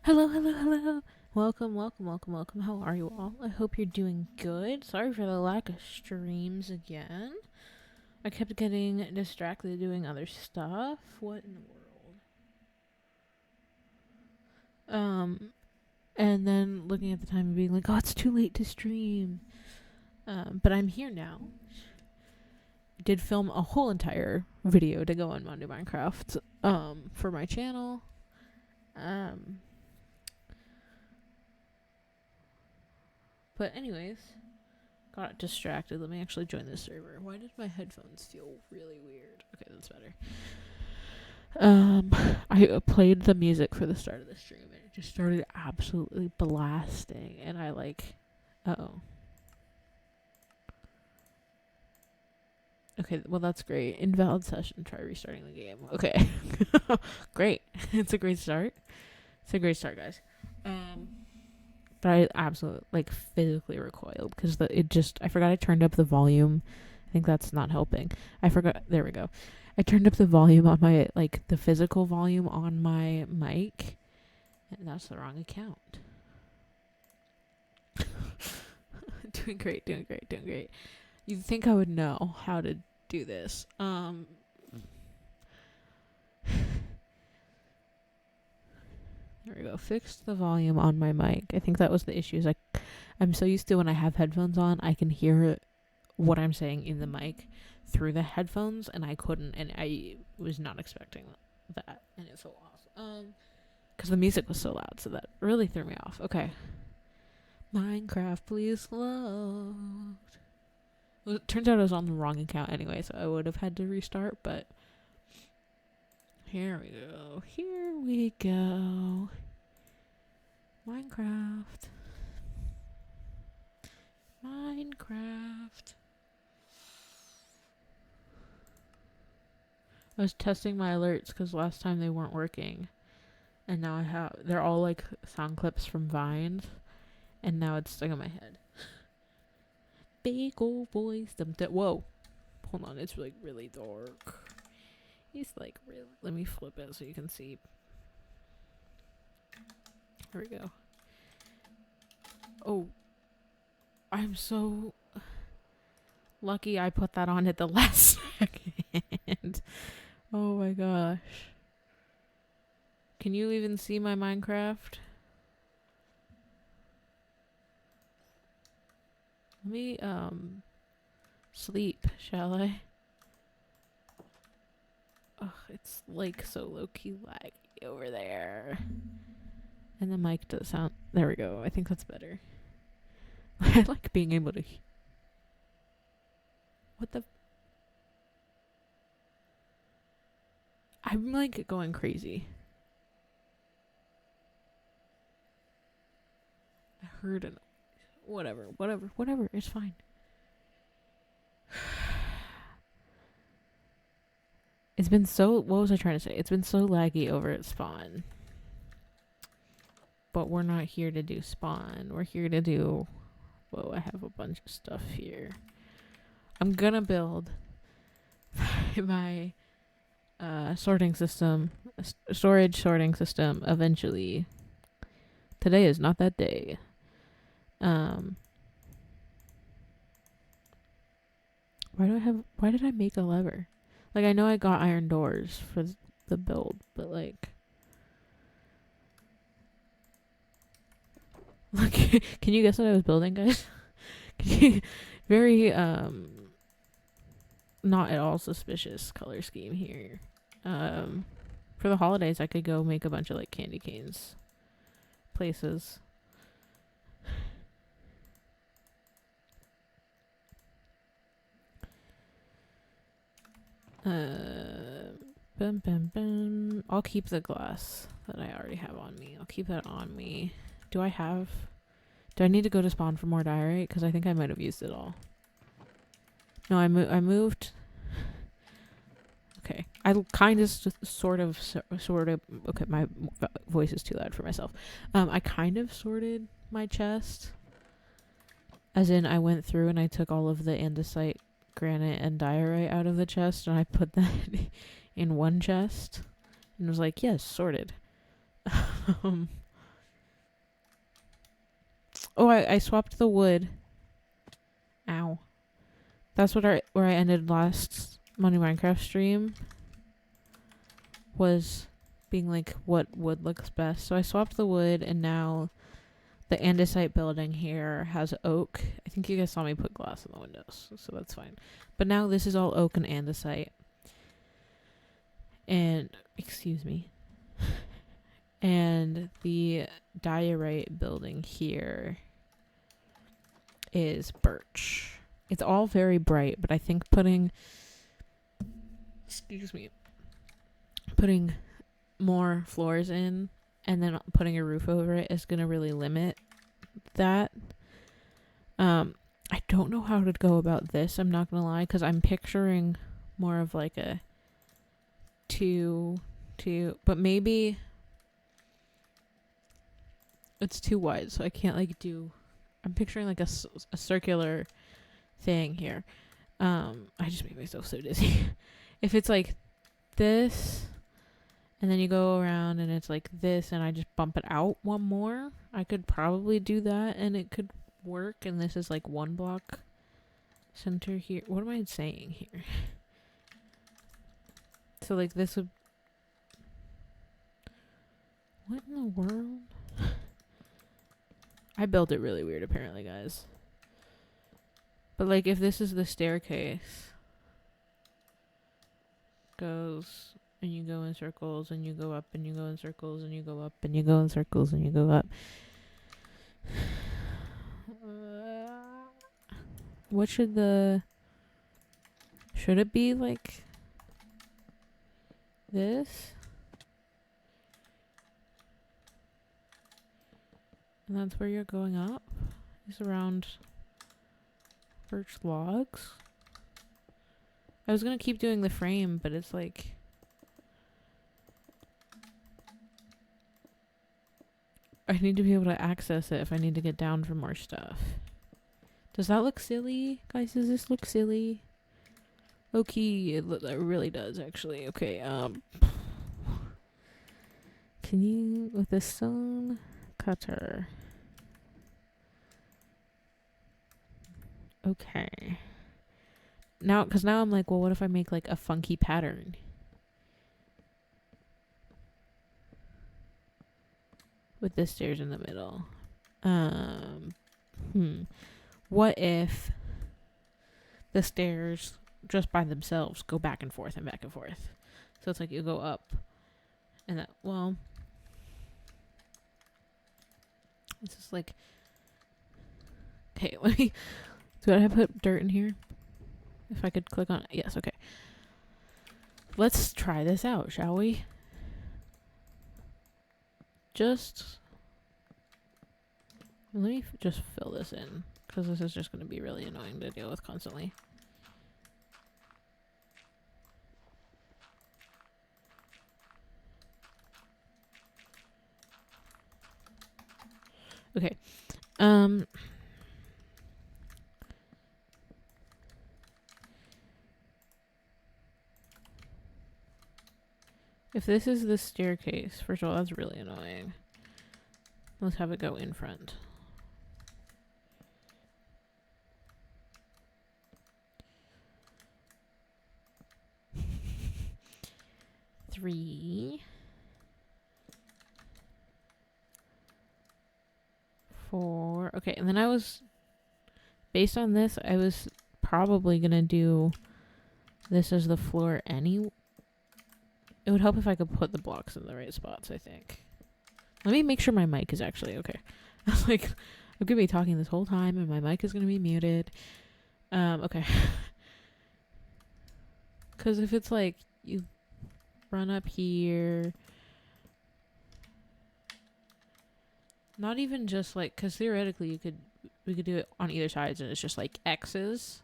Hello, hello, hello. Welcome, welcome, welcome, welcome. How are you all? I hope you're doing good. Sorry for the lack of streams again. I kept getting distracted doing other stuff. What in the world? And then looking at the time and being like, oh, it's too late to stream. But I'm here now. Did film a whole entire video to go on Monde Du Minecraft, for my channel. But anyways, got distracted. Let me actually join this server. Why did my headphones feel really weird? Okay, that's better. I played the music for the start of the stream and it just started absolutely blasting and I like oh. Okay, well that's great. Invalid session, try restarting the game. Okay. Great. It's a great start. It's a great start, guys. But I absolutely like physically recoiled because I forgot I turned up the volume. I think that's not helping. I forgot. There we go. I turned up the volume on my the physical volume on my mic, and that's the wrong account. Doing great, doing great, doing great. You'd think I would know how to do this. There we go. Fixed the volume on my mic. I think that was the issue. I'm so used to when I have headphones on, I can hear what I'm saying in the mic through the headphones, and I couldn't, and I was not expecting that, and it felt off. Because the music was so loud, so that really threw me off. Okay. Minecraft, please load. Well, it turns out I was on the wrong account anyway, so I would have had to restart, but here we go. Here we go. Minecraft. Minecraft. I was testing my alerts because last time they weren't working. And now they're all like sound clips from Vines. And now it's stuck in my head. Big old voice. Whoa. Hold on, it's like really dark. He's like really. Let me flip it so you can see. There we go. Oh. I'm so lucky I put that on at the last second. Oh my gosh. Can you even see my Minecraft? Let me sleep, shall I? Ugh, it's like so low-key laggy over there. And the mic does sound. There we go. I think that's better. I like being able to. What the? I'm like going crazy. I heard it. Whatever. It's fine. It's been so. What was I trying to say? It's been so laggy over at spawn. But we're not here to do spawn. We're here to do. Whoa, I have a bunch of stuff here. I'm gonna build my sorting system, storage sorting system eventually. Today is not that day. Why did I make a lever? Like, I know I got iron doors for the build, but like, look, can you guess what I was building, guys? Very not at all suspicious color scheme here. For the holidays, I could go make a bunch of like candy canes places. I'll keep the glass that I already have on me. I'll keep that on me. Do I need to go to spawn for more diorite? Because I think I might have used it all. No, I moved. Okay. I kind of, sort of. Okay, my voice is too loud for myself. I kind of sorted my chest. As in, I went through and I took all of the andesite, granite, and diorite out of the chest, and I put that in one chest. And was like, yes, sorted. Oh, I swapped the wood. Ow. That's where I ended last Monde Du Minecraft stream. Was being like, what wood looks best. So I swapped the wood, and now the andesite building here has oak. I think you guys saw me put glass in the windows, so that's fine. But now this is all oak and andesite. And, excuse me. And the diorite building here is birch. It's all very bright, but I think putting more floors in and then putting a roof over it is going to really limit that. I don't know how to go about this, I'm not going to lie, because I'm picturing more of like a 2, but maybe it's too wide, so I can't like do, I'm picturing like a circular thing here. I just made myself so dizzy. If it's like this, and then you go around and it's like this, and I just bump it out one more, I could probably do that and it could work. And this is like 1 block center here. What am I saying here? So like this would, what in the world? I built it really weird apparently, guys. But like if this is the staircase, goes and you go in circles and you go up and you go in circles and you go up and you go in circles and you go up. What should it be like this? And that's where you're going up? Is around birch logs? I was gonna keep doing the frame, but it's like, I need to be able to access it if I need to get down for more stuff. Does that look silly? Guys, does this look silly? Low key, it really does, actually. Okay, can you, with a stone cutter. Okay. Now, because now I'm like, well, what if I make like a funky pattern? With the stairs in the middle. What if the stairs just by themselves go back and forth and back and forth? So it's like you go up and that, well, it's just like, okay, let me, do I put dirt in here? If I could click on it. Yes, okay. Let's try this out, shall we? Just, let me just fill this in, because this is just going to be really annoying to deal with constantly. Okay. If this is the staircase, first of all, that's really annoying. Let's have it go in front. Three, 4. Okay, and then I was, based on this, I was probably gonna do this as the floor any. It would help if I could put the blocks in the right spots, I think. Let me make sure my mic is actually okay. I was like, I'm gonna be talking this whole time and my mic is gonna be muted. Okay. Because if it's like, you run up here, not even just like, because theoretically we could do it on either sides and it's just like X's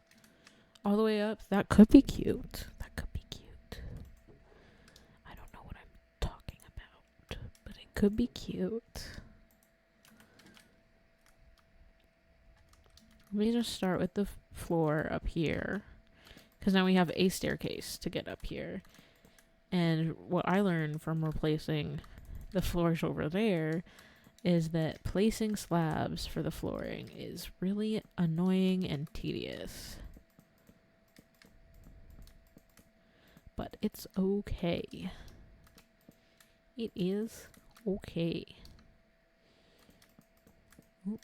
all the way up. That could be cute. That could be cute. I don't know what I'm talking about, but it could be cute. Let me just start with the floor up here, because now we have a staircase to get up here. And what I learned from replacing the floors over there is that placing slabs for the flooring is really annoying and tedious. But it's okay. It is okay. Oop.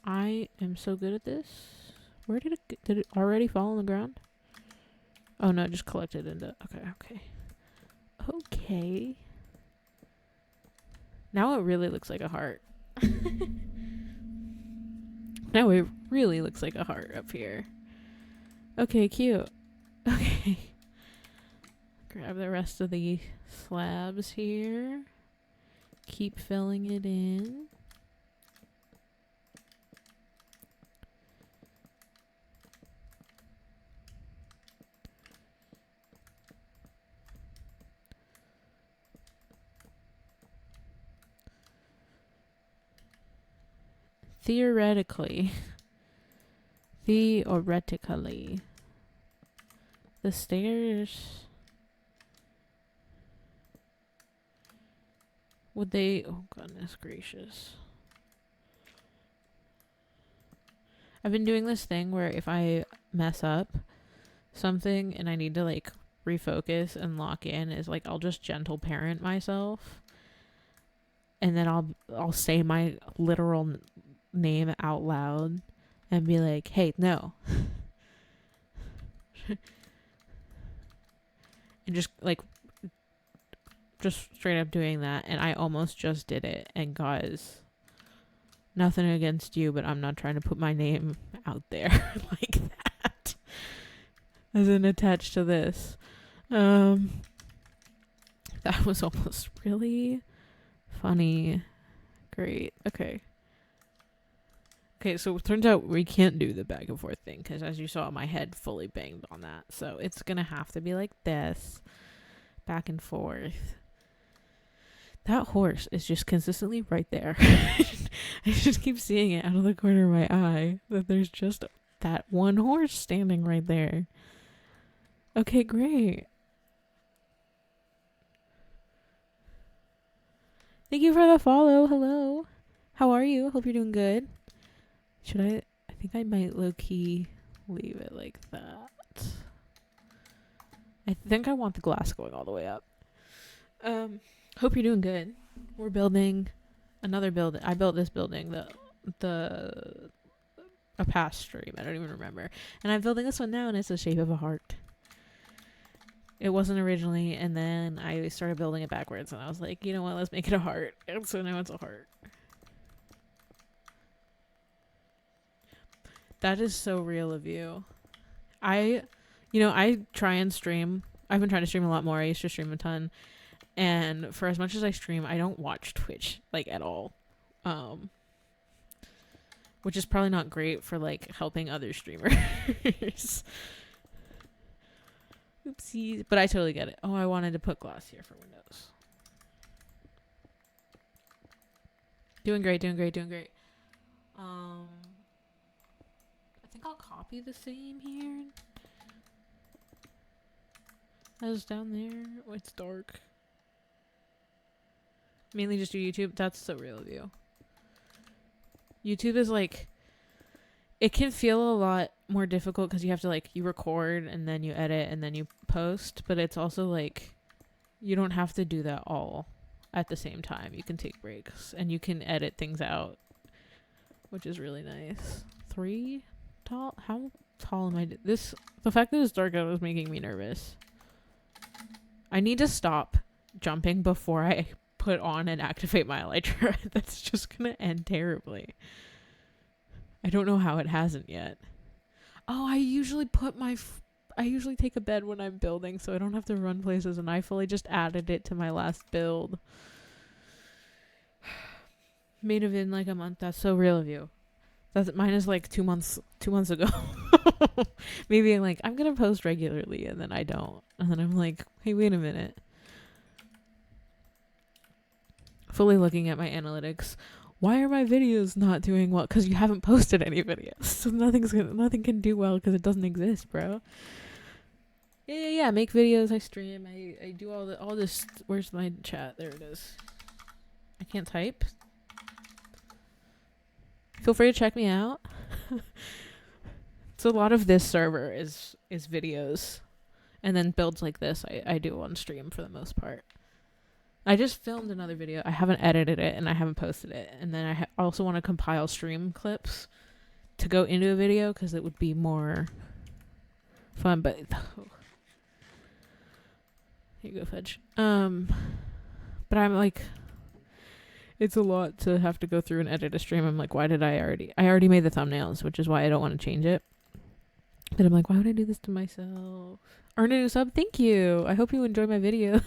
I am so good at this. Where did it already fall on the ground? Oh no, it just collected into, okay. Now it really looks like a heart. Now it really looks like a heart up here. Okay, cute. Okay. Grab the rest of the slabs here. Keep filling it in. Theoretically, the stairs, would they, oh goodness gracious. I've been doing this thing where if I mess up something and I need to like refocus and lock in, is like I'll just gentle parent myself, and then I'll say my literal name out loud and be like, hey, no. And just straight up doing that, and I almost just did it. And guys, nothing against you, but I'm not trying to put my name out there like that as an attached to this. That was almost really funny. Great. Okay, so it turns out we can't do the back and forth thing, because as you saw, my head fully banged on that. So it's going to have to be like this, back and forth. That horse is just consistently right there. I just keep seeing it out of the corner of my eye, that there's just that one horse standing right there. Okay, great. Thank you for the follow. Hello. How are you? Hope you're doing good. I think I might low-key leave it like that. I think I want the glass going all the way up. Hope you're doing good. We're building another building. I built this building, a past stream. I don't even remember. And I'm building this one now, and it's the shape of a heart. It wasn't originally, and then I started building it backwards, and I was like, you know what, let's make it a heart. And so now it's a heart. That is so real of you. I try and stream. I've been trying to stream a lot more. I used to stream a ton. And for as much as I stream, I don't watch Twitch, like, at all. Which is probably not great for, like, helping other streamers. Oopsies. But I totally get it. Oh, I wanted to put glass here for windows. Doing great. I think I'll copy the same here as down there. Oh, it's dark. Mainly just do YouTube. That's so real of you. YouTube is like, it can feel a lot more difficult because you have to like, you record and then you edit and then you post, but it's also like, you don't have to do that all at the same time. You can take breaks and you can edit things out, which is really nice. 3 tall? How tall am I? The fact that it's dark out is making me nervous. I need to stop jumping before I put on and activate my elytra. That's just gonna end terribly. I don't know how it hasn't yet. Oh, I usually take a bed when I'm building so I don't have to run places, and I fully just added it to my last build. May have been like a month. That's so real of you. Mine is like 2 months ago. Maybe I'm like, I'm gonna post regularly, and then I don't. And then I'm like, hey, wait a minute. Fully looking at my analytics. why are my videos not doing well? Because you haven't posted any videos. So nothing can do well because it doesn't exist, bro. Yeah. Make videos. I stream. I do all this. Where's my chat? There it is. I can't type. Feel free to check me out. So a lot of this server is videos, and then builds like this I do on stream for the most part. I just filmed another video. I haven't edited it and I haven't posted it. And then I also want to compile stream clips to go into a video because it would be more fun. But here you go, Fudge. But I'm like, it's a lot to have to go through and edit a stream. I'm like, why did I already made the thumbnails, which is why I don't want to change it. But I'm like, why would I do this to myself? Earn a new sub? Thank you. I hope you enjoy my videos.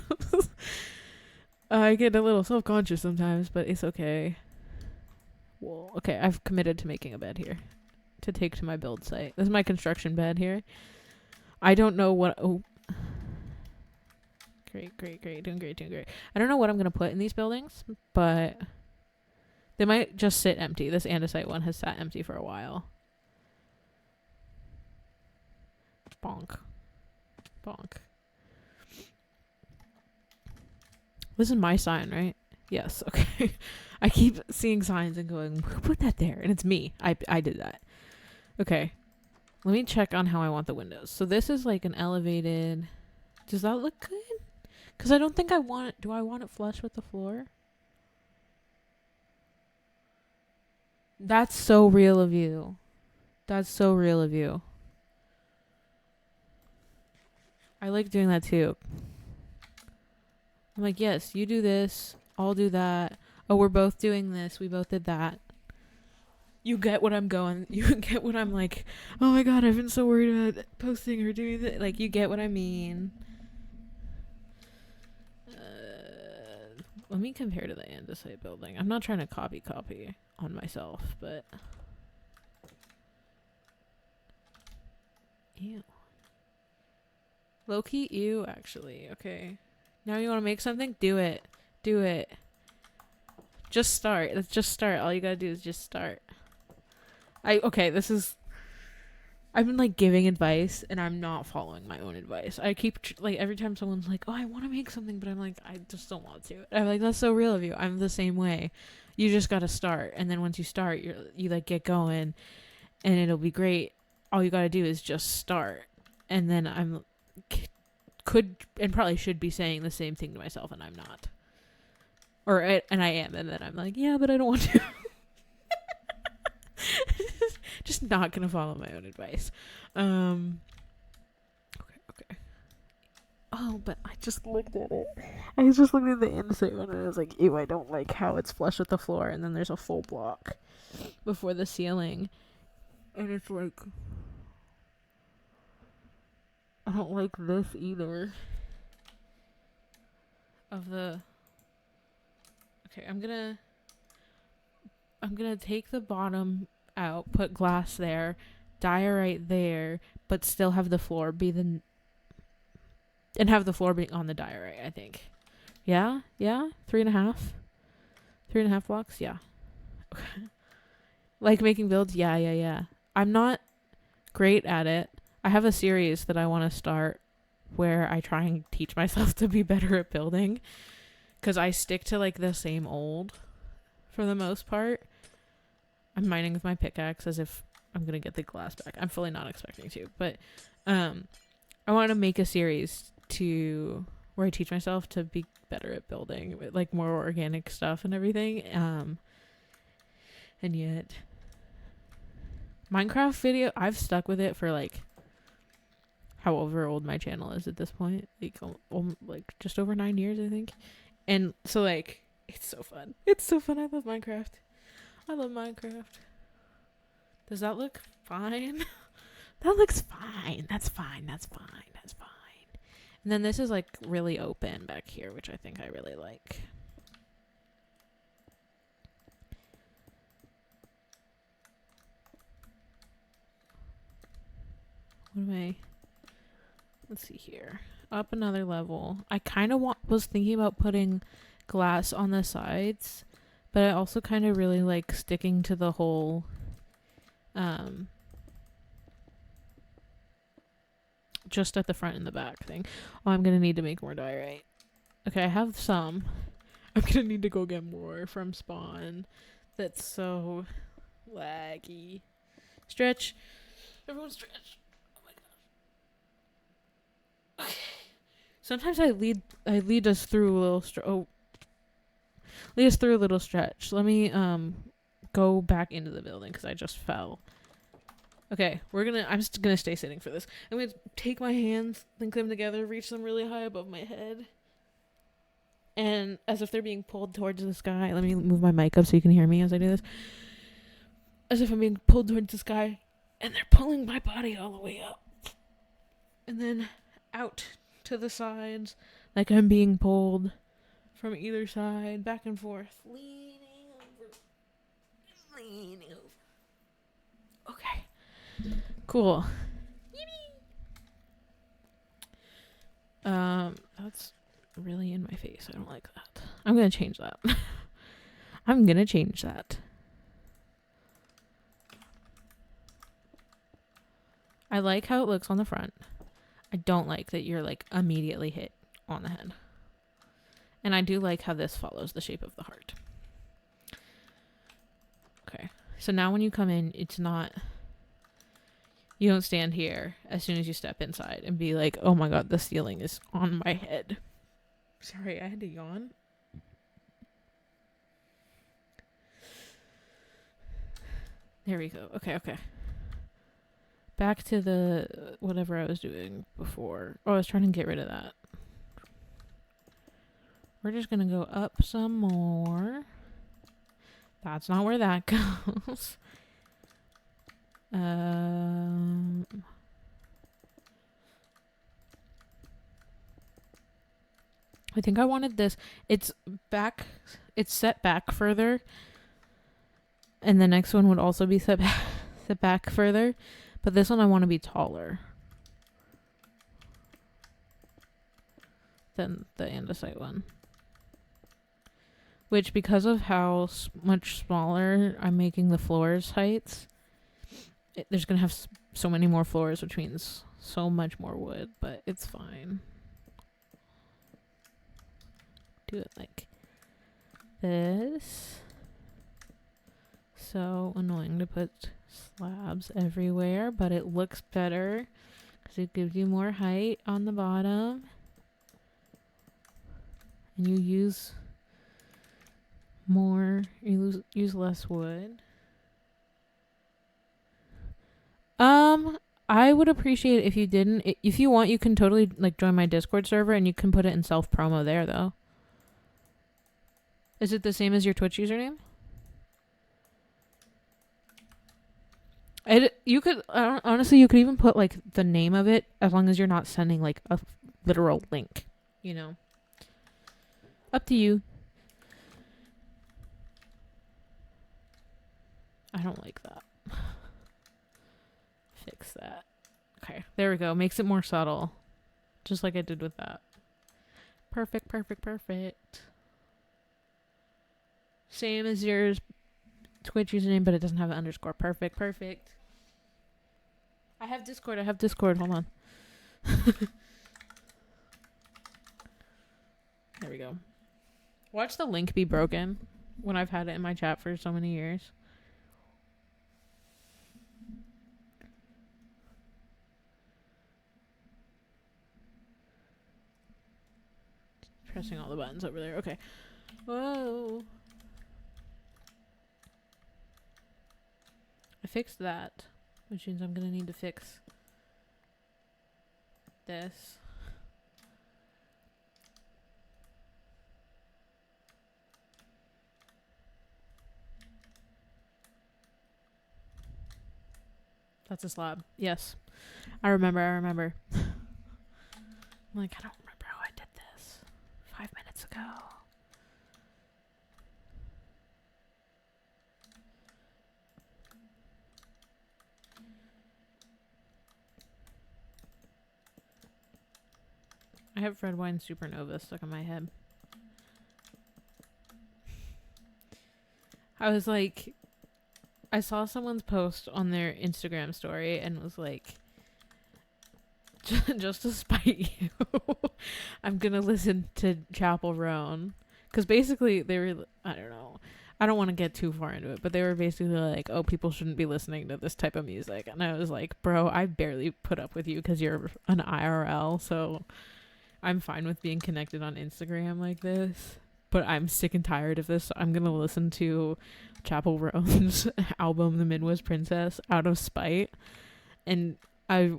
I get a little self-conscious sometimes, but it's okay. Well, okay, I've committed to making a bed here to take to my build site. This is my construction bed here. I don't know what... Oh. Great. Doing great. I don't know what I'm going to put in these buildings, but they might just sit empty. This andesite one has sat empty for a while. Bonk. This is my sign, right? Yes, okay. I keep seeing signs and going, who put that there? And it's me. I did that. Okay. Let me check on how I want the windows. So this is like an elevated... Does that look good? Because I don't think I want it... Do I want it flush with the floor? That's so real of you. I like doing that too. I'm like, yes, you do this, I'll do that. Oh, we're both doing this, we both did that. You get what I'm going. You get what I'm like, oh my god, I've been so worried about posting or doing that. Like, you get what I mean. Let me compare to the andesite building. I'm not trying to copy on myself, but... Ew. Low-key ew, actually. Okay. Now you want to make something? Do it. Just start. Let's just start. All you gotta do is just start. Okay, this is... I've been, like, giving advice, and I'm not following my own advice. I keep, like, every time someone's like, oh, I want to make something, but I'm like, I just don't want to. I'm like, that's so real of you. I'm the same way. You just gotta start, and then once you start, you like, get going, and it'll be great. All you gotta do is just start. And then I'm... could and probably should be saying the same thing to myself, and I'm not. And I am, and then I'm like, yeah, but I don't want to. Just not gonna follow my own advice. Okay. Oh, but I just looked at it. I just looked at the inside one, and I was like, ew, I don't like how it's flush with the floor, and then there's a full block before the ceiling, and it's like... I don't like this either. Okay, I'm gonna take the bottom out, put glass there, diorite there, but still have the floor be and have the floor be on the diorite, I think. Yeah? 3.5 blocks? Yeah. Like making builds? Yeah. I'm not great at it. I have a series that I want to start where I try and teach myself to be better at building, because I stick to like the same old for the most part. I'm mining with my pickaxe as if I'm going to get the glass back. I'm fully not expecting to, but I want to make a series where I teach myself to be better at building, like more organic stuff and everything. And yet Minecraft video, I've stuck with it for like however old my channel is at this point, like just over 9 years, I think. And so like, it's so fun. I love Minecraft. Does that look fine? That looks fine. That's fine. And then this is like really open back here, which I think I really like. Let's see here. Up another level. I kind of was thinking about putting glass on the sides, But I also kind of really like sticking to the whole just at the front and the back thing. Oh, I'm gonna need to make more diorite. Okay, I have some. I'm gonna need to go get more from spawn. That's so laggy. Stretch. Everyone stretch. Oh my god. Okay. Sometimes I lead us through a little lead us through a little stretch. Let me go back into the building because I just fell. Okay, I'm just gonna stay sitting for this. I'm gonna take my hands, link them together, reach them really high above my head. And as if they're being pulled towards the sky. Let me move my mic up so you can hear me as I do this. As if I'm being pulled towards the sky. And they're pulling my body all the way up. And then out to the sides. Like I'm being pulled from either side. Back and forth. Leaning over. Leaning over. Okay. Cool. That's really in my face. I don't like that. I'm gonna change that. I'm gonna change that. I like how it looks on the front. I don't like that you're like immediately hit on the head. And I do like how this follows the shape of the heart. Okay. So now when you come in, it's not... You don't stand here as soon as you step inside and be like, oh my god, the ceiling is on my head. Sorry, I had to yawn. There we go. Okay. Back to the whatever I was doing before. Oh, I was trying to get rid of that. We're just going to go up some more. That's not where that goes. I think I wanted this. It's set back further. And the next one would also be set back further. But this one I want to be taller than the andesite one. Which, because of how much smaller I'm making the floors heights, there's going to have so many more floors, which means so much more wood, but it's fine. Do it like this. So annoying to put slabs everywhere, but it looks better because it gives you more height on the bottom. And you use use less wood. I would appreciate it if you didn't. If you want, you can totally like join my Discord server and you can put it in self promo there though. Is it the same as your Twitch username? You could honestly, you could even put like the name of it as long as you're not sending like a literal link, you know. Up to you. I don't like that. Fix that. Okay, there we go. Makes it more subtle. Just like I did with that. Perfect. Same as yours Twitch username, but it doesn't have an underscore. Perfect. I have Discord. Hold on. There we go. Watch the link be broken when I've had it in my chat for so many years. Pressing all the buttons over there. Okay. Whoa. I fixed that, which means I'm going to need to fix this. That's a slab. Yes. I remember. I'm like, I don't remember how I did this 5 minutes ago. I have red wine supernova stuck in my head. I was like, I saw someone's post on their Instagram story and was like, just to spite you, I'm gonna listen to Chapel Roan. Because basically, they were, I don't know. I don't want to get too far into it, but they were basically like, oh, people shouldn't be listening to this type of music. And I was like, bro, I barely put up with you because you're an IRL, so I'm fine with being connected on Instagram like this. But I'm sick and tired of this. So I'm going to listen to Chapel Roan's album, The Midwest Princess, out of spite. And I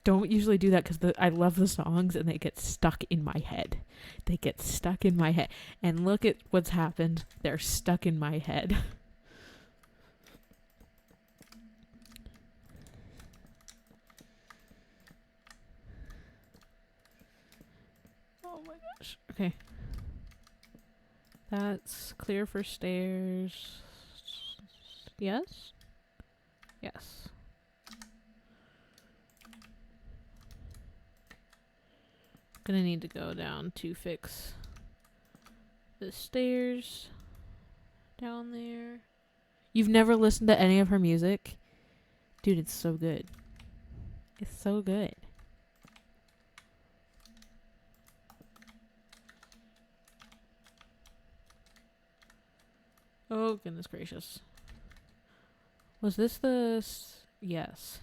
don't usually do that because I love the songs and they get stuck in my head. They get stuck in my head. And look at what's happened. They're stuck in my head. Oh my gosh. Okay. That's clear for stairs. Yes? Yes. Gonna need to go down to fix the stairs down there. You've never listened to any of her music? Dude, it's so good. It's so good. Oh, goodness gracious. Was this the... Yes.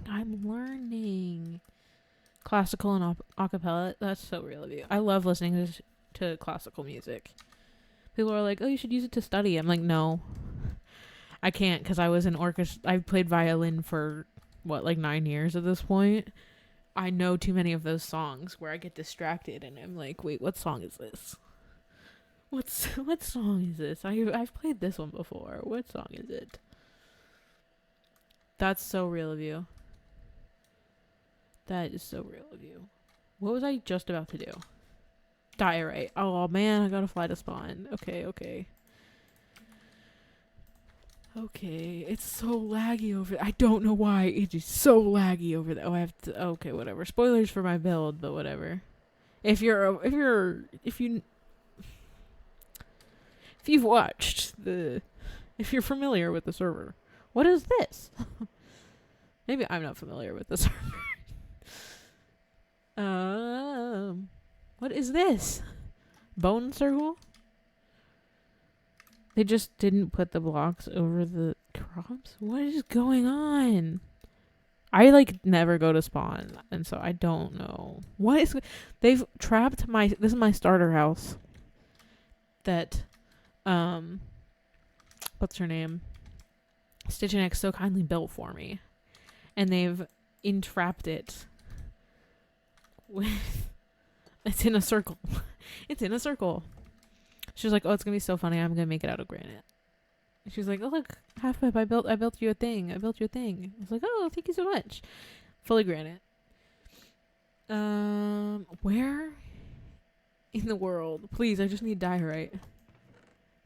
I'm learning. Classical and acapella. That's so real of you. I love listening to classical music. People are like, oh, you should use it to study. I'm like, no. I can't because I was in orchestra. I played violin for, 9 years at this point. I know too many of those songs where I get distracted and I'm like, wait, what song is this? What song is this? I've played this one before. What song is it? That's so real of you. That is so real of you. What was I just about to do? Diorite. Oh man, I gotta fly to spawn. Okay. Okay, it's so laggy over there. I don't know why. It is so laggy over there. Oh, I have to. Okay, whatever. Spoilers for my build, but whatever. If you've watched if you're familiar with the server, what is this? Maybe I'm not familiar with the server. What is this? Bone circle? They just didn't put the blocks over the crops? What is going on? I never go to spawn, and so I don't know. They've trapped this is my starter house. That what's her name? Stitch and X so kindly built for me. And they've entrapped it with it's in a circle. It's in a circle. She was like, oh, it's gonna be so funny, I'm gonna make it out of granite. And she was like, oh look, Half Pipe, I built you a thing. I was like, oh, thank you so much. Fully granite. Where in the world? Please, I just need diorite.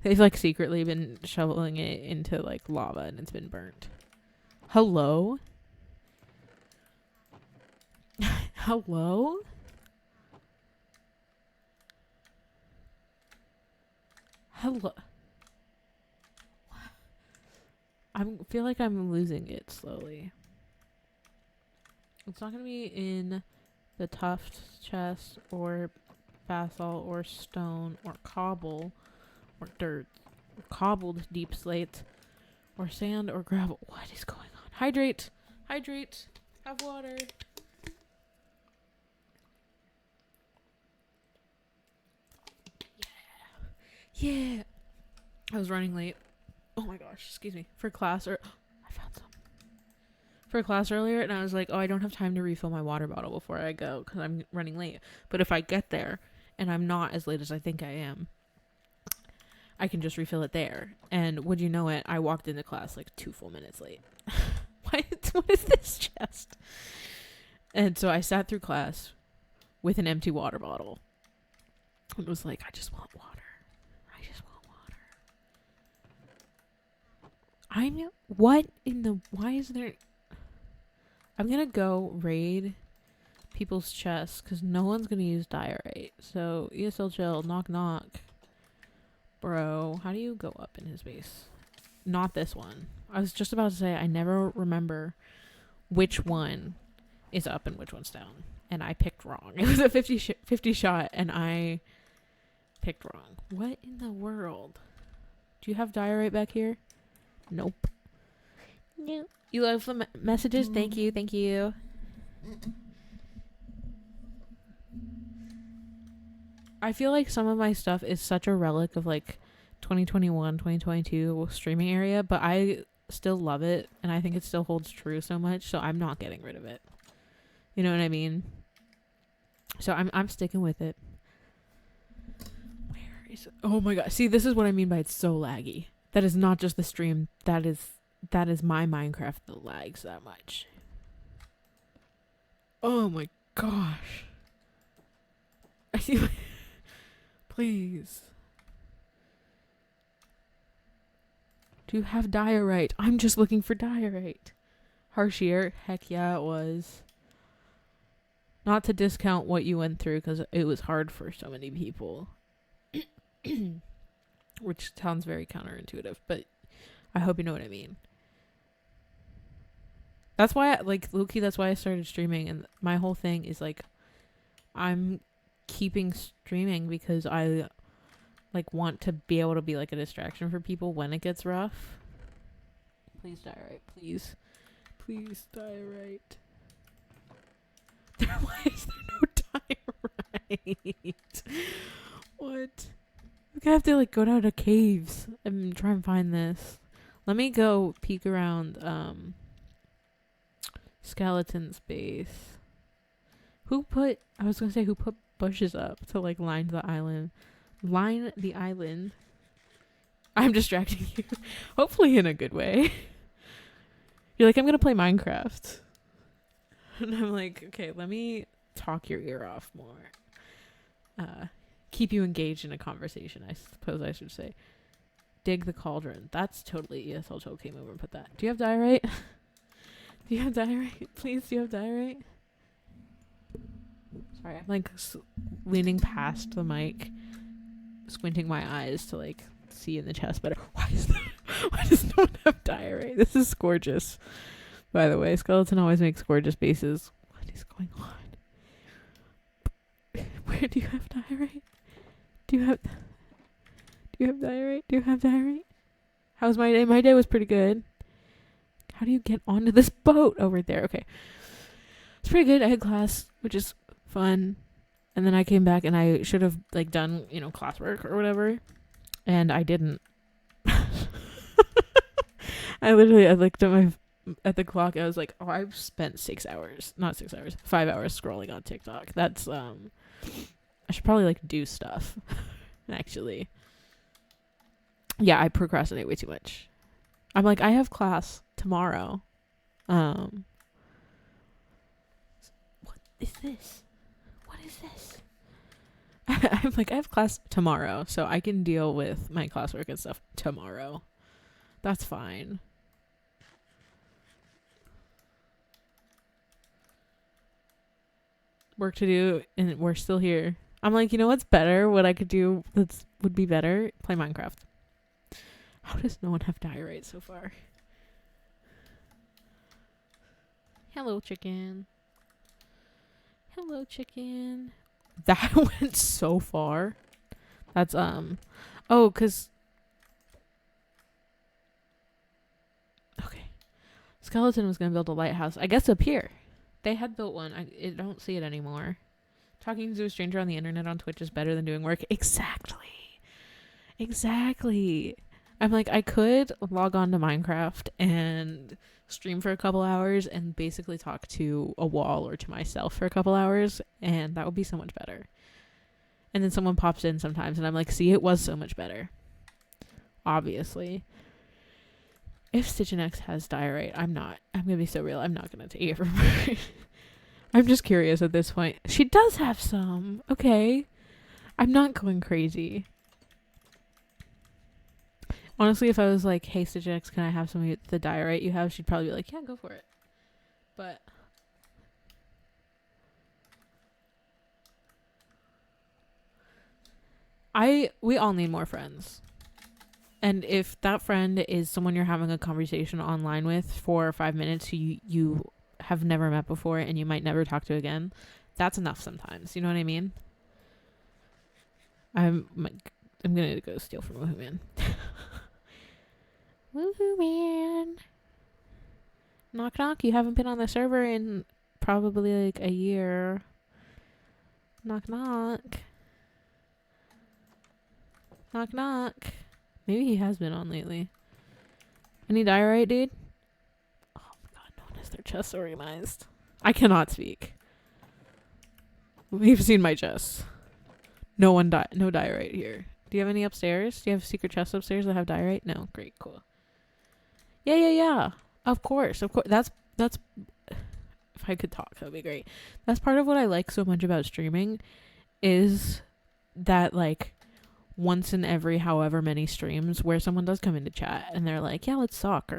They've secretly been shoveling it into lava and it's been burnt. Hello? Hello? Hello? I feel like I'm losing it slowly. It's not going to be in the tuft chest or basalt or stone or cobble or dirt or cobbled deep slate or sand or gravel. What is going on? Hydrate. Hydrate. Have water. Yeah. I was running late. Oh my gosh, excuse me. For class I found some. For class earlier and I was like, oh, I don't have time to refill my water bottle before I go because I'm running late. But if I get there and I'm not as late as I think I am, I can just refill it there. And would you know it, I walked into class 2 full minutes late. What is this chest? And so I sat through class with an empty water bottle. It was like, I just want water. Why is there... I'm gonna go raid people's chests because no one's gonna use diorite. So, ESL chill, knock knock. Bro, how do you go up in his base? Not this one. I was just about to say, I never remember which one is up and which one's down. And I picked wrong. It was a 50 shot, and I picked wrong. What in the world? Do you have diorite back here? Nope. No. You love the messages? Thank you. Thank you. I feel like some of my stuff is such a relic of like 2021, 2022 streaming area, but I still love it, and I think it still holds true so much, so I'm not getting rid of it. You know what I mean? So I'm sticking with it. Where is it? Oh my god. See, this is what I mean by it's so laggy. That is not just the stream. That is my Minecraft that lags that much. Oh my gosh. Please. Do you have diorite? I'm just looking for diorite. Harsh year? Heck yeah, it was. Not to discount what you went through, because it was hard for so many people. Which sounds very counterintuitive, but I hope you know what I mean. That's why, low-key, that's why I started streaming, and my whole thing is, I'm keeping streaming because I, want to be able to be, a distraction for people when it gets rough. Please diorite, please. Please diorite. Why is there no diorite? What? We're gonna have to go down to caves and try and find this. Let me go peek around Skeleton's base. Who put bushes up to line the island? Line the island. I'm distracting you. Hopefully in a good way. You're I'm gonna play Minecraft. And I'm okay, let me talk your ear off more. Keep you engaged in a conversation, I suppose I should say. Dig the cauldron. That's totally ESL came over and put that. Do you have diorite? Do you have diorite? Please, do you have diorite? Sorry, I'm leaning past the mic, squinting my eyes to see in the chest better. Why does no one have diorite? This is gorgeous. By the way, Skeleton always makes gorgeous bases. What is going on? Where do you have diorite? Do you have diorite? Do you have diorite? How was my day? My day was pretty good. How do you get onto this boat over there? Okay. It's pretty good. I had class, which is fun. And then I came back and I should have done, classwork or whatever. And I didn't. I looked at the clock. I was oh, I've spent 5 hours scrolling on TikTok. That's I should probably do stuff. Actually. Yeah, I procrastinate way too much. I'm I have class tomorrow. What is this? What is this? I'm I have class tomorrow, so I can deal with my classwork and stuff tomorrow. That's fine. Work to do, and we're still here. I'm you know what's better? What I could do would be better? Play Minecraft. How does no one have diorite so far? Hello, chicken. Hello, chicken. That went so far. That's, oh, because... Okay. Skeleton was going to build a lighthouse. I guess up here. They had built one. I don't see it anymore. Talking to a stranger on the internet on Twitch is better than doing work. Exactly. Exactly. I'm I could log on to Minecraft and stream for a couple hours and basically talk to a wall or to myself for a couple hours, and that would be so much better. And then someone pops in sometimes, and I'm see, it was so much better. Obviously. If StitchNX has diorite, I'm going to be so real, I'm not going to take it from her. I'm just curious at this point. She does have some. Okay. I'm not going crazy. Honestly, if I was hey, StitchNX, can I have some of the diorite you have? She'd probably be yeah, go for it. But we all need more friends. And if that friend is someone you're having a conversation online with for 5 minutes who you have never met before and you might never talk to again, that's enough sometimes. You know what I mean? I'm gonna go steal from Woohoo Man. Woohoo Man. Knock knock, you haven't been on the server in probably like a year. Knock knock. Knock knock. Maybe he has been on lately. Any diorite, dude? Oh my god, no one has their chests organized. I cannot speak. We've seen my chests. No diorite here. Do you have any upstairs? Do you have secret chests upstairs that have diorite? No. Great, cool. Yeah. Of course. That's if I could talk, that would be great. That's part of what I like so much about streaming is that like once in every however many streams where someone does come into chat and they're like, yeah, let's talk,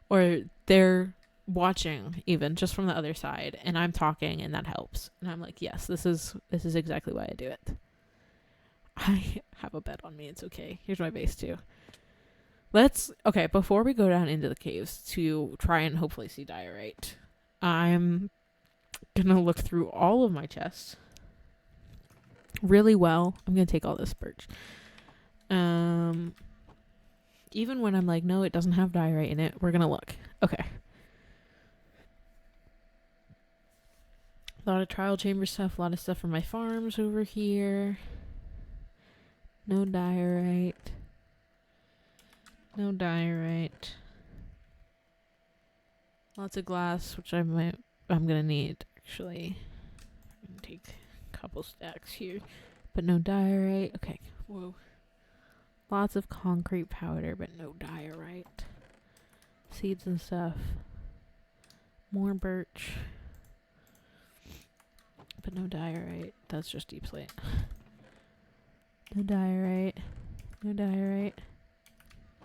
or they're watching even just from the other side and I'm talking and that helps. And I'm like, yes, this is exactly why I do it. I have a bet on me. It's okay. Here's my base too. Okay, before we go down into the caves to try and hopefully see diorite, I'm gonna look through all of my chests really well. I'm gonna take all this birch. Even when I'm like, no, it doesn't have diorite in it, we're gonna look. Okay. A lot of trial chamber stuff, a lot of stuff from my farms over here. No diorite. No diorite. Lots of glass, which I'm gonna need actually. I'm gonna take a couple stacks here, but no diorite. Okay, whoa. Lots of concrete powder, but no diorite. Seeds and stuff. More birch, but no diorite. That's just deep slate. No diorite. No diorite.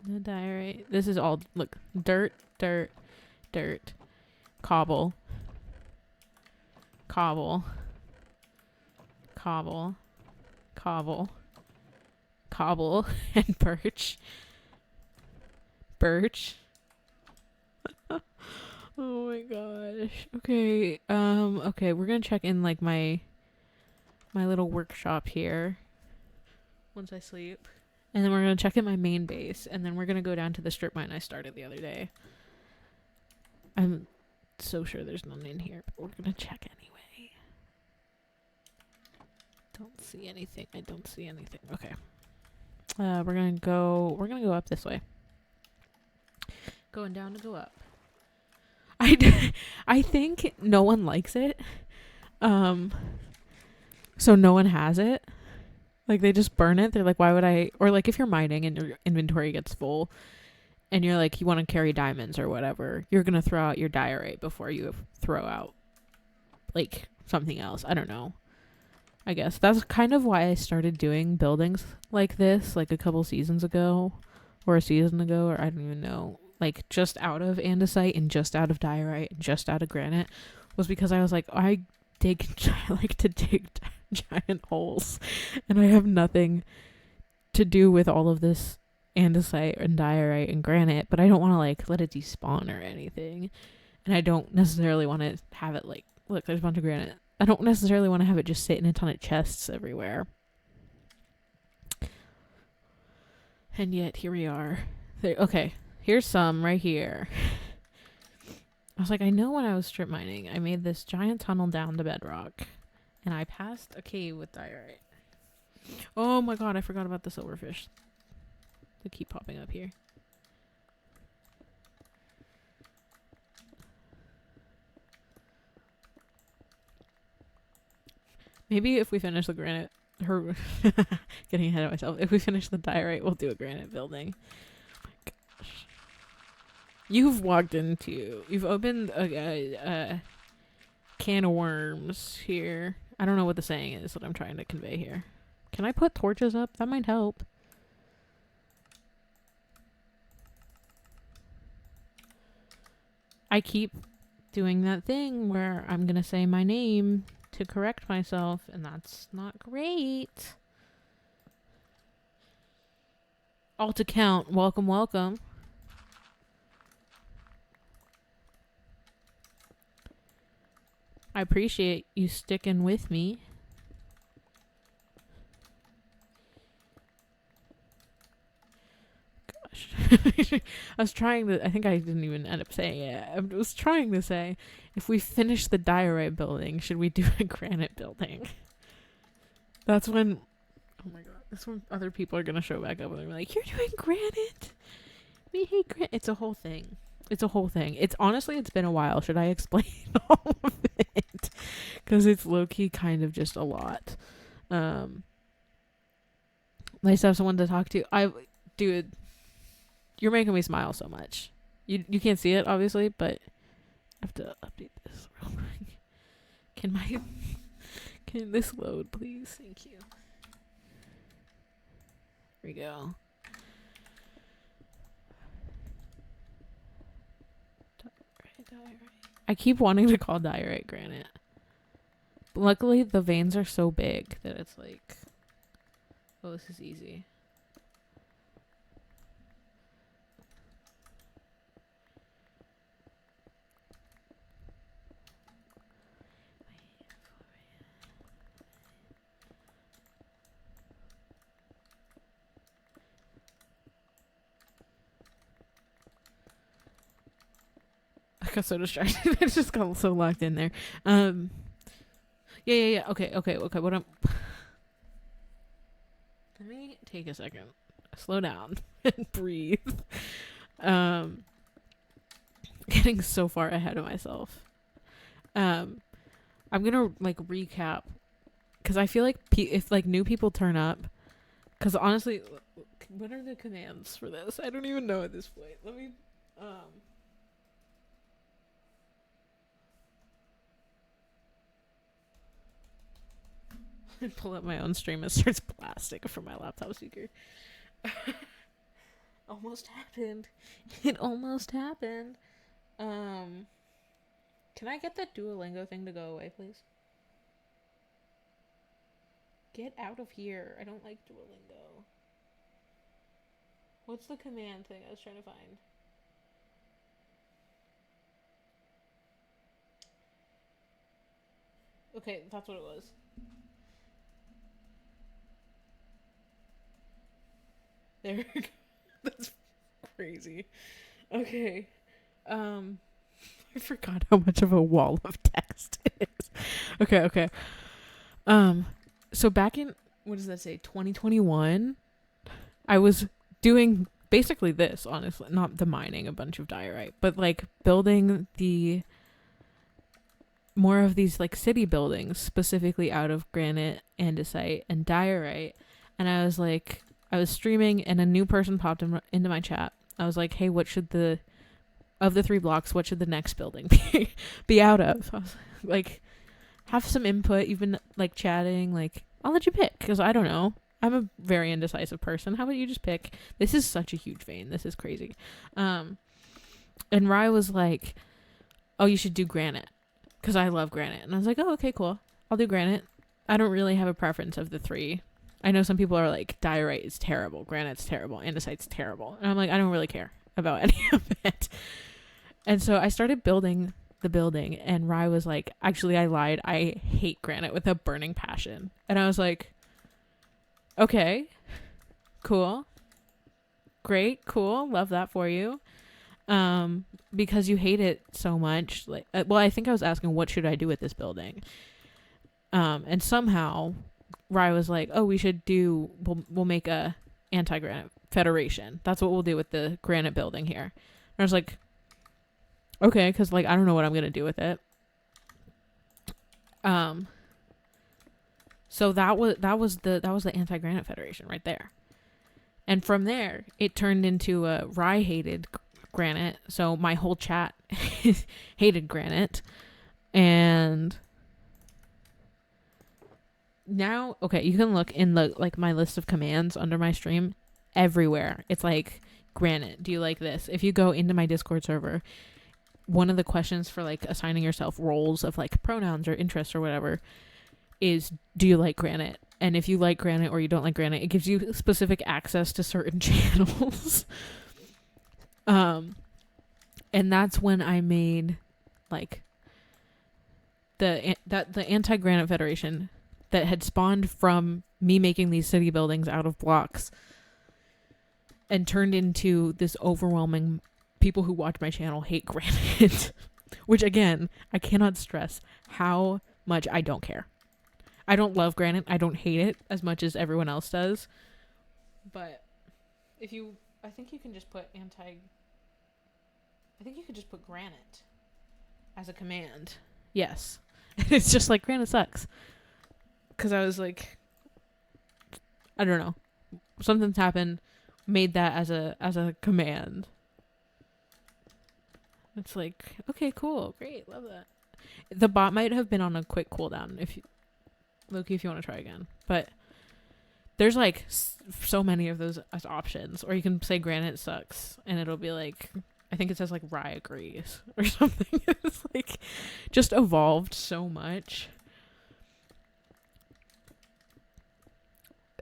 No diorite. This is all, look, dirt, cobble, and birch. Oh my gosh. Okay. Okay, we're gonna check in like my little workshop here once I sleep. And then we're going to check in my main base. And then we're going to go down to the strip mine I started the other day. I'm so sure there's none in here, but we're going to check anyway. Don't see anything. I don't see anything. Okay. We're going to go up this way. Going down to go up. I think no one likes it. So no one has it. Like, they just burn it. They're like, why would I? Or, like, if you're mining and your inventory gets full and you're like, you want to carry diamonds or whatever, you're going to throw out your diorite before you throw out, like, something else. I don't know. I guess that's kind of why I started doing buildings like this, like, a couple seasons ago. Or a season ago, or I don't even know. Like, just out of andesite and just out of diorite and just out of granite. Was because I was like, I like to dig giant holes, and I have nothing to do with all of this andesite and diorite and granite, but I don't want to like let it despawn or anything, and I don't necessarily want to have it like, look, there's a bunch of granite. I don't necessarily want to have it just sit in a ton of chests everywhere. And yet here we are. Okay, here's some right here. I was like, I know when I was strip mining, I made this giant tunnel down to bedrock. And I passed a cave with diorite. Oh my god, I forgot about the silverfish. They keep popping up here. Maybe if we finish the granite... getting ahead of myself. If we finish the diorite, we'll do a granite building. Oh my gosh. You've opened a can of worms here. I don't know what the saying is that I'm trying to convey here. Can I put torches up? That might help. I keep doing that thing where I'm going to say my name to correct myself, and that's not great. Alt account. Welcome, welcome. I appreciate you sticking with me. Gosh. I was trying to, I think I didn't even end up saying it. I was trying to say, if we finish the diorite building, should we do a granite building? That's when, oh my god, that's when other people are going to show back up and they're like, you're doing granite? We hate granite. It's a whole thing. It's a whole thing. It's honestly, it's been a while. Should I explain all of it? Because it's low-key kind of just a lot. Nice to have someone to talk to. Dude, you're making me smile so much. You can't see it, obviously, but I have to update this real quick. Can this load, please? Thank you. Here we go. Diorite. I keep wanting to call diorite granite. But luckily, the veins are so big that it's like, oh, this is easy. I got so distracted. I just got so locked in there. Yeah. Okay. What I'm... Let me take a second. Slow down and breathe. Getting so far ahead of myself. I'm gonna like recap, because I feel like if like new people turn up, because honestly, what are the commands for this? I don't even know at this point. Let me pull up my own stream and starts blasting from my laptop speaker. Almost happened. It almost happened. Can I get that Duolingo thing to go away, please? Get out of here. I don't like Duolingo. What's the command thing I was trying to find? Okay, that's what it was. There we go. That's crazy. Okay. I forgot how much of a wall of text it is. Okay. So back in, what does that say, 2021, I was doing basically this, honestly. Not the mining a bunch of diorite, but like building more of these like city buildings, specifically out of granite, andesite, and diorite. And I was streaming, and a new person popped into my chat. I was like, hey, of the 3 blocks, what should the next building be out of? I was like, have some input. You've been like chatting, like, I'll let you pick, because I don't know. I'm a very indecisive person. How about you just pick? This is such a huge vein. This is crazy. And Rye was like, oh, you should do granite, because I love granite. And I was like, oh, okay, cool. I'll do granite. I don't really have a preference of the 3. I know some people are like, diorite is terrible, granite's terrible, andesite's terrible. And I'm like, I don't really care about any of it. And so I started building the building, and Rye was like, actually, I lied. I hate granite with a burning passion. And I was like, okay, cool. Great, cool. Love that for you. Because you hate it so much. Like, well, I think I was asking, what should I do with this building? And somehow Rye was like, oh, we'll make a anti-granite federation. That's what we'll do with the granite building here. And I was like, okay, because like I don't know what I'm gonna do with it. So that was the anti-granite federation right there. And from there, it turned into a Rye hated granite. So my whole chat hated granite. And now, okay, you can look in the like my list of commands under my stream. Everywhere it's like granite. Do you like this? If you go into my Discord server, one of the questions for like assigning yourself roles of like pronouns or interests or whatever is, do you like granite? And if you like granite or you don't like granite, it gives you specific access to certain channels. And that's when I made like the Anti-Granite Federation that had spawned from me making these city buildings out of blocks and turned into this overwhelming people who watch my channel hate granite. Which again, I cannot stress how much I don't care. I don't love granite. I don't hate it as much as everyone else does. But I think you can just put granite as a command. Yes. It's just like granite sucks. Because I was like, I don't know. Something's happened, made that as a command. It's like, okay, cool, great, love that. The bot might have been on a quick cooldown if you want to try again. But there's like so many of those as options. Or you can say granite sucks and it'll be like, I think it says like Rye agrees or something. It's like just evolved so much.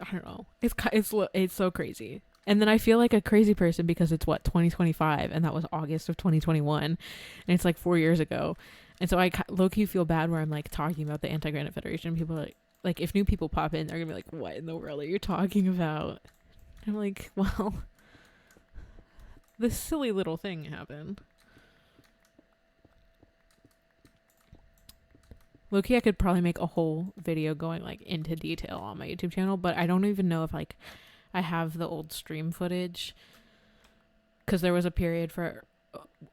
I don't know. It's so crazy. And then I feel like a crazy person because it's 2025 and that was August of 2021 and it's like 4 years ago. And so I low-key feel bad where I'm like talking about the Anti-Granite Federation. People are like if new people pop in, they're gonna be like, what in the world are you talking about? I'm like, well, this silly little thing happened. Low-key, I could probably make a whole video going like into detail on my YouTube channel, but I don't even know if like I have the old stream footage, because there was a period where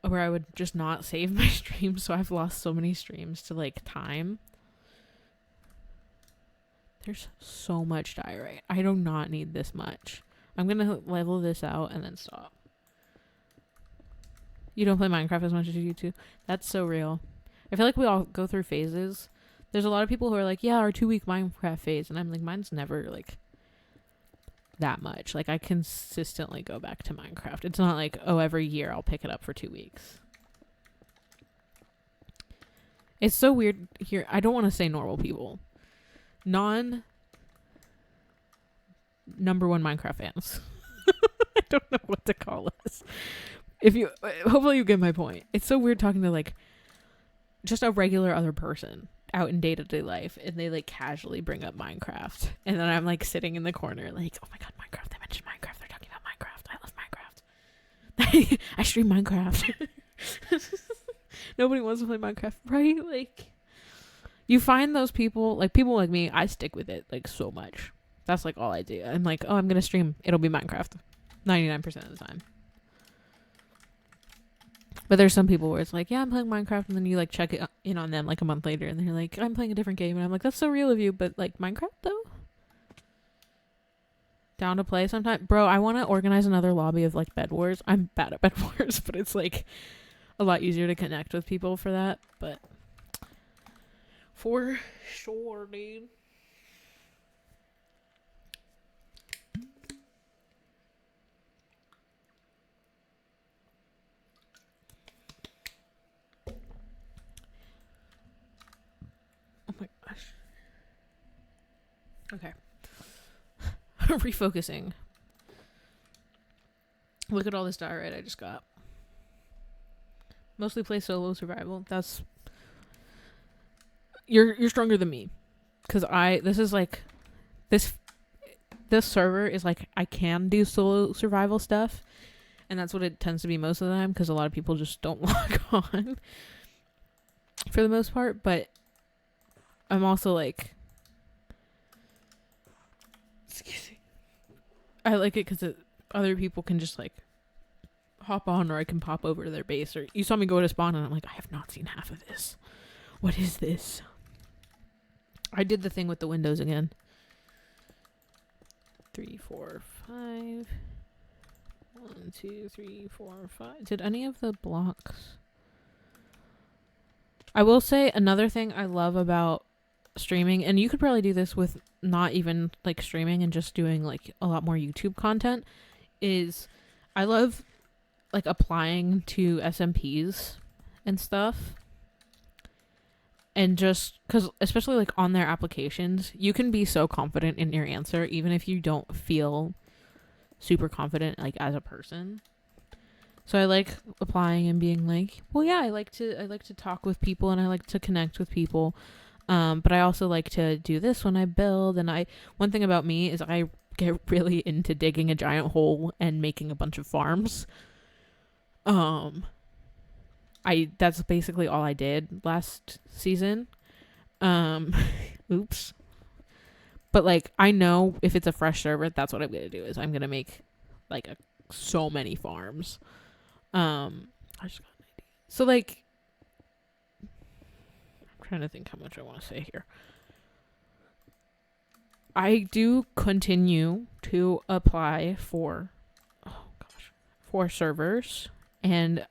I would just not save my streams, so I've lost so many streams to like time. There's so much diorite. I do not need this much. I'm gonna level this out and then stop. You don't play Minecraft as much as you do? That's so real. I feel like we all go through phases. There's a lot of people who are like, yeah, our 2-week Minecraft phase, and I'm like, mine's never like that much. Like I consistently go back to Minecraft. It's not like, oh, every year I'll pick it up for 2 weeks. It's so weird here. I don't want to say normal people. Number one Minecraft fans. I don't know what to call us. Hopefully you get my point. It's so weird talking to like just a regular other person out in day-to-day life, and they like casually bring up Minecraft, and then I'm like sitting in the corner like, oh my god, Minecraft, they mentioned Minecraft, they're talking about Minecraft, I love Minecraft. I stream Minecraft. Nobody wants to play Minecraft, right? Like, you find those people like me, I stick with it like so much. That's like all I do. I'm like, oh, I'm gonna stream, it'll be Minecraft 99% of the time. But there's some people where it's like, yeah, I'm playing Minecraft, and then you like check it in on them like a month later, and they're like, I'm playing a different game, and I'm like, that's so real of you, but like Minecraft though? Down to play sometime? Bro, I want to organize another lobby of like Bed Wars. I'm bad at Bed Wars, but it's like a lot easier to connect with people for that, but for sure, dude. Okay. Refocusing. Look at all this diorite I just got. Mostly play solo survival. That's you're stronger than me, because this server is like I can do solo survival stuff, and that's what it tends to be most of the time, because a lot of people just don't log on for the most part. But I'm also like, excuse me, I like it because other people can just like hop on, or I can pop over to their base, or you saw me go to spawn and I'm like, I have not seen half of this. What is this? I did the thing with the windows again. 3, 4, 5. 1, 2, 3, 4, 5. Did any of the blocks? I will say another thing I love about streaming, and you could probably do this with not even like streaming and just doing like a lot more YouTube content, is I love like applying to SMPs and stuff. And just because, especially like on their applications, you can be so confident in your answer, even if you don't feel super confident like as a person. So I like applying and being like, well, yeah, I like to talk with people and I like to connect with people. But I also like to do this when I build. And one thing about me is I get really into digging a giant hole and making a bunch of farms. That's basically all I did last season. Oops. But like, I know if it's a fresh server, that's what I'm gonna do. Is I'm gonna make like so many farms. I just got an idea. So like, I'm trying to think how much I want to say here. I do continue to apply for servers, and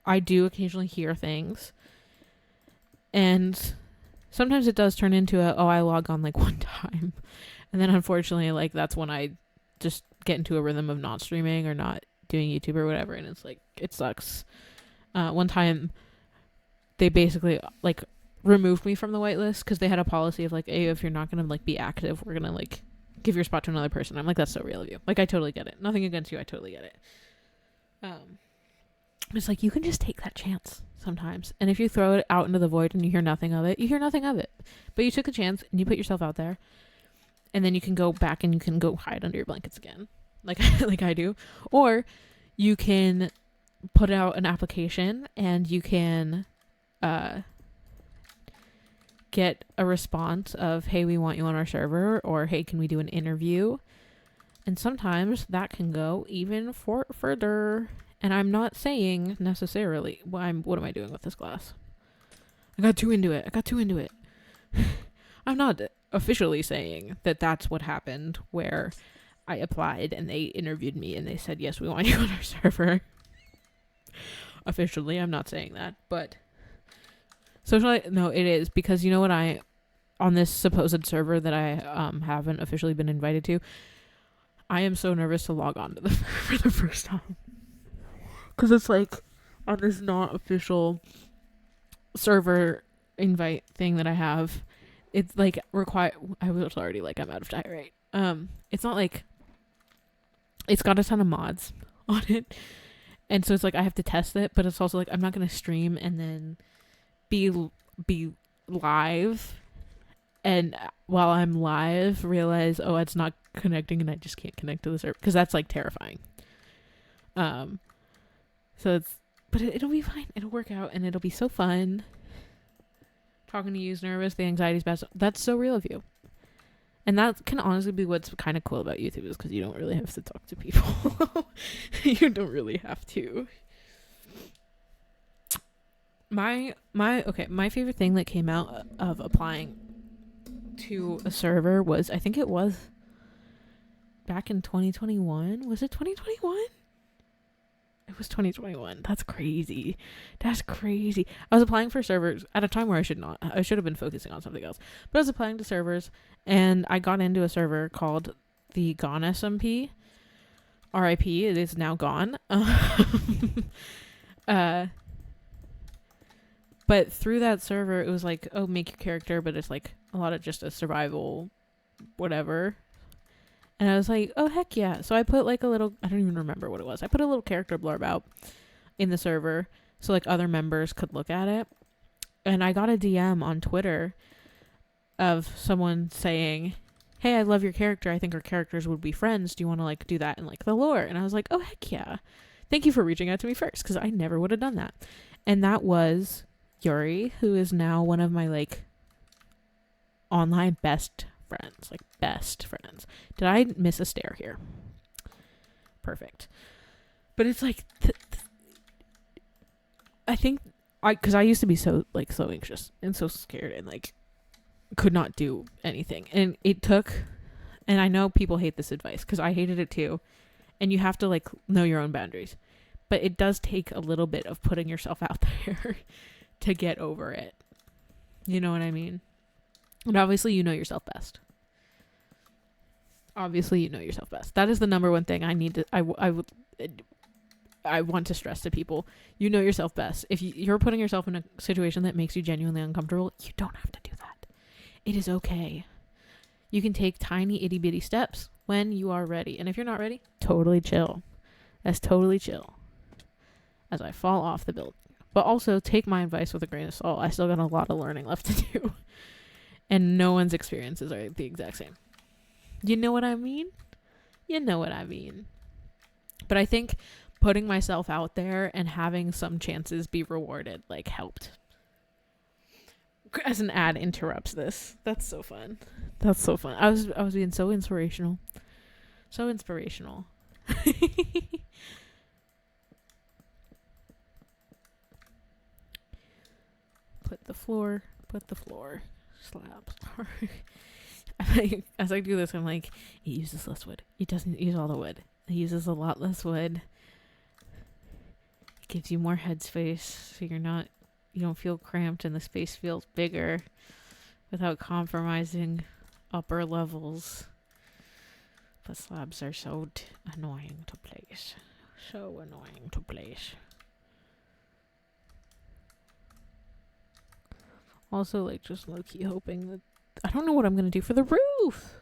I do occasionally hear things, and sometimes it does turn into I log on like one time, and then unfortunately like that's when I just get into a rhythm of not streaming or not doing YouTube or whatever, and it's like it sucks. One time they basically like removed me from the whitelist because they had a policy of like, hey, if you're not gonna like be active, we're gonna like give your spot to another person. I'm like, that's so real of you. Like, I totally get it. Nothing against you. I totally get it. It's like, you can just take that chance sometimes. And if you throw it out into the void and you hear nothing of it, you hear nothing of it. But you took a chance and you put yourself out there. And then you can go back and you can go hide under your blankets again. Like, like I do. Or you can put out an application and you can get a response of, hey, we want you on our server, or hey, can we do an interview? And sometimes that can go even further. And I'm not saying necessarily, what am I doing with this glass? I got too into it. I'm not officially saying that that's what happened, where I applied and they interviewed me and they said, yes, we want you on our server. Officially, I'm not saying that, but socially, no, it is, because you know what, on this supposed server that I haven't officially been invited to, I am so nervous to log on to the for the first time. Because it's like, on this not official server invite thing that I have, it's like I was already like, I'm out of diorite. It's not like, it's got a ton of mods on it. And so it's like, I have to test it, but it's also like, I'm not going to stream and then be live. And while I'm live, realize, oh, it's not connecting and I just can't connect to the server. Because that's like terrifying. But it'll be fine. It'll work out and it'll be so fun. Talking to you is nervous. The anxiety's bad. That's so real of you. And that can honestly be what's kind of cool about YouTube, is because you don't really have to talk to people. You don't really have to. My favorite thing that came out of applying to a server was, I think it was back in 2021. Was it 2021? It was 2021. That's crazy. I was applying for servers at a time where I should have been focusing on something else. But I was applying to servers, and I got into a server called the Gone SMP. RIP, it is now gone. But through that server, it was like, oh, make your character, but it's like a lot of just a survival whatever. And I was like, oh, heck yeah. So I put like a little, I don't even remember what it was. I put a little character blurb out in the server so like other members could look at it. And I got a DM on Twitter of someone saying, hey, I love your character. I think our characters would be friends. Do you want to like do that in like the lore? And I was like, oh, heck yeah. Thank you for reaching out to me first, because I never would have done that. And that was Yuri, who is now one of my like online best friends. Did I miss a stair here? Perfect. But it's like, I think because I used to be so anxious and so scared and like could not do anything, and it took, and I know people hate this advice because I hated it too, and you have to like know your own boundaries, but it does take a little bit of putting yourself out there to get over it. You know what I mean? And obviously you know yourself best. That is the number one thing I need to, I want to stress to people, you know yourself best. If you're putting yourself in a situation that makes you genuinely uncomfortable, you don't have to do that. It is okay. You can take tiny itty bitty steps when you are ready. And if you're not ready, totally chill. That's totally chill. As I fall off the building. But also take my advice with a grain of salt. I still got a lot of learning left to do. And no one's experiences are the exact same. You know what I mean? You know what I mean. But I think putting myself out there and having some chances be rewarded, like, helped. As an ad interrupts this. That's so fun. That's so fun. I was being so inspirational. So inspirational. Put the floor slabs. As I do this, I'm like, it uses less wood. It doesn't use all the wood. It uses a lot less wood. It gives you more head space, so you don't feel cramped and the space feels bigger without compromising upper levels. But slabs are so annoying to place. So annoying to place. Also, like, just low-key hoping that... I don't know what I'm going to do for the roof.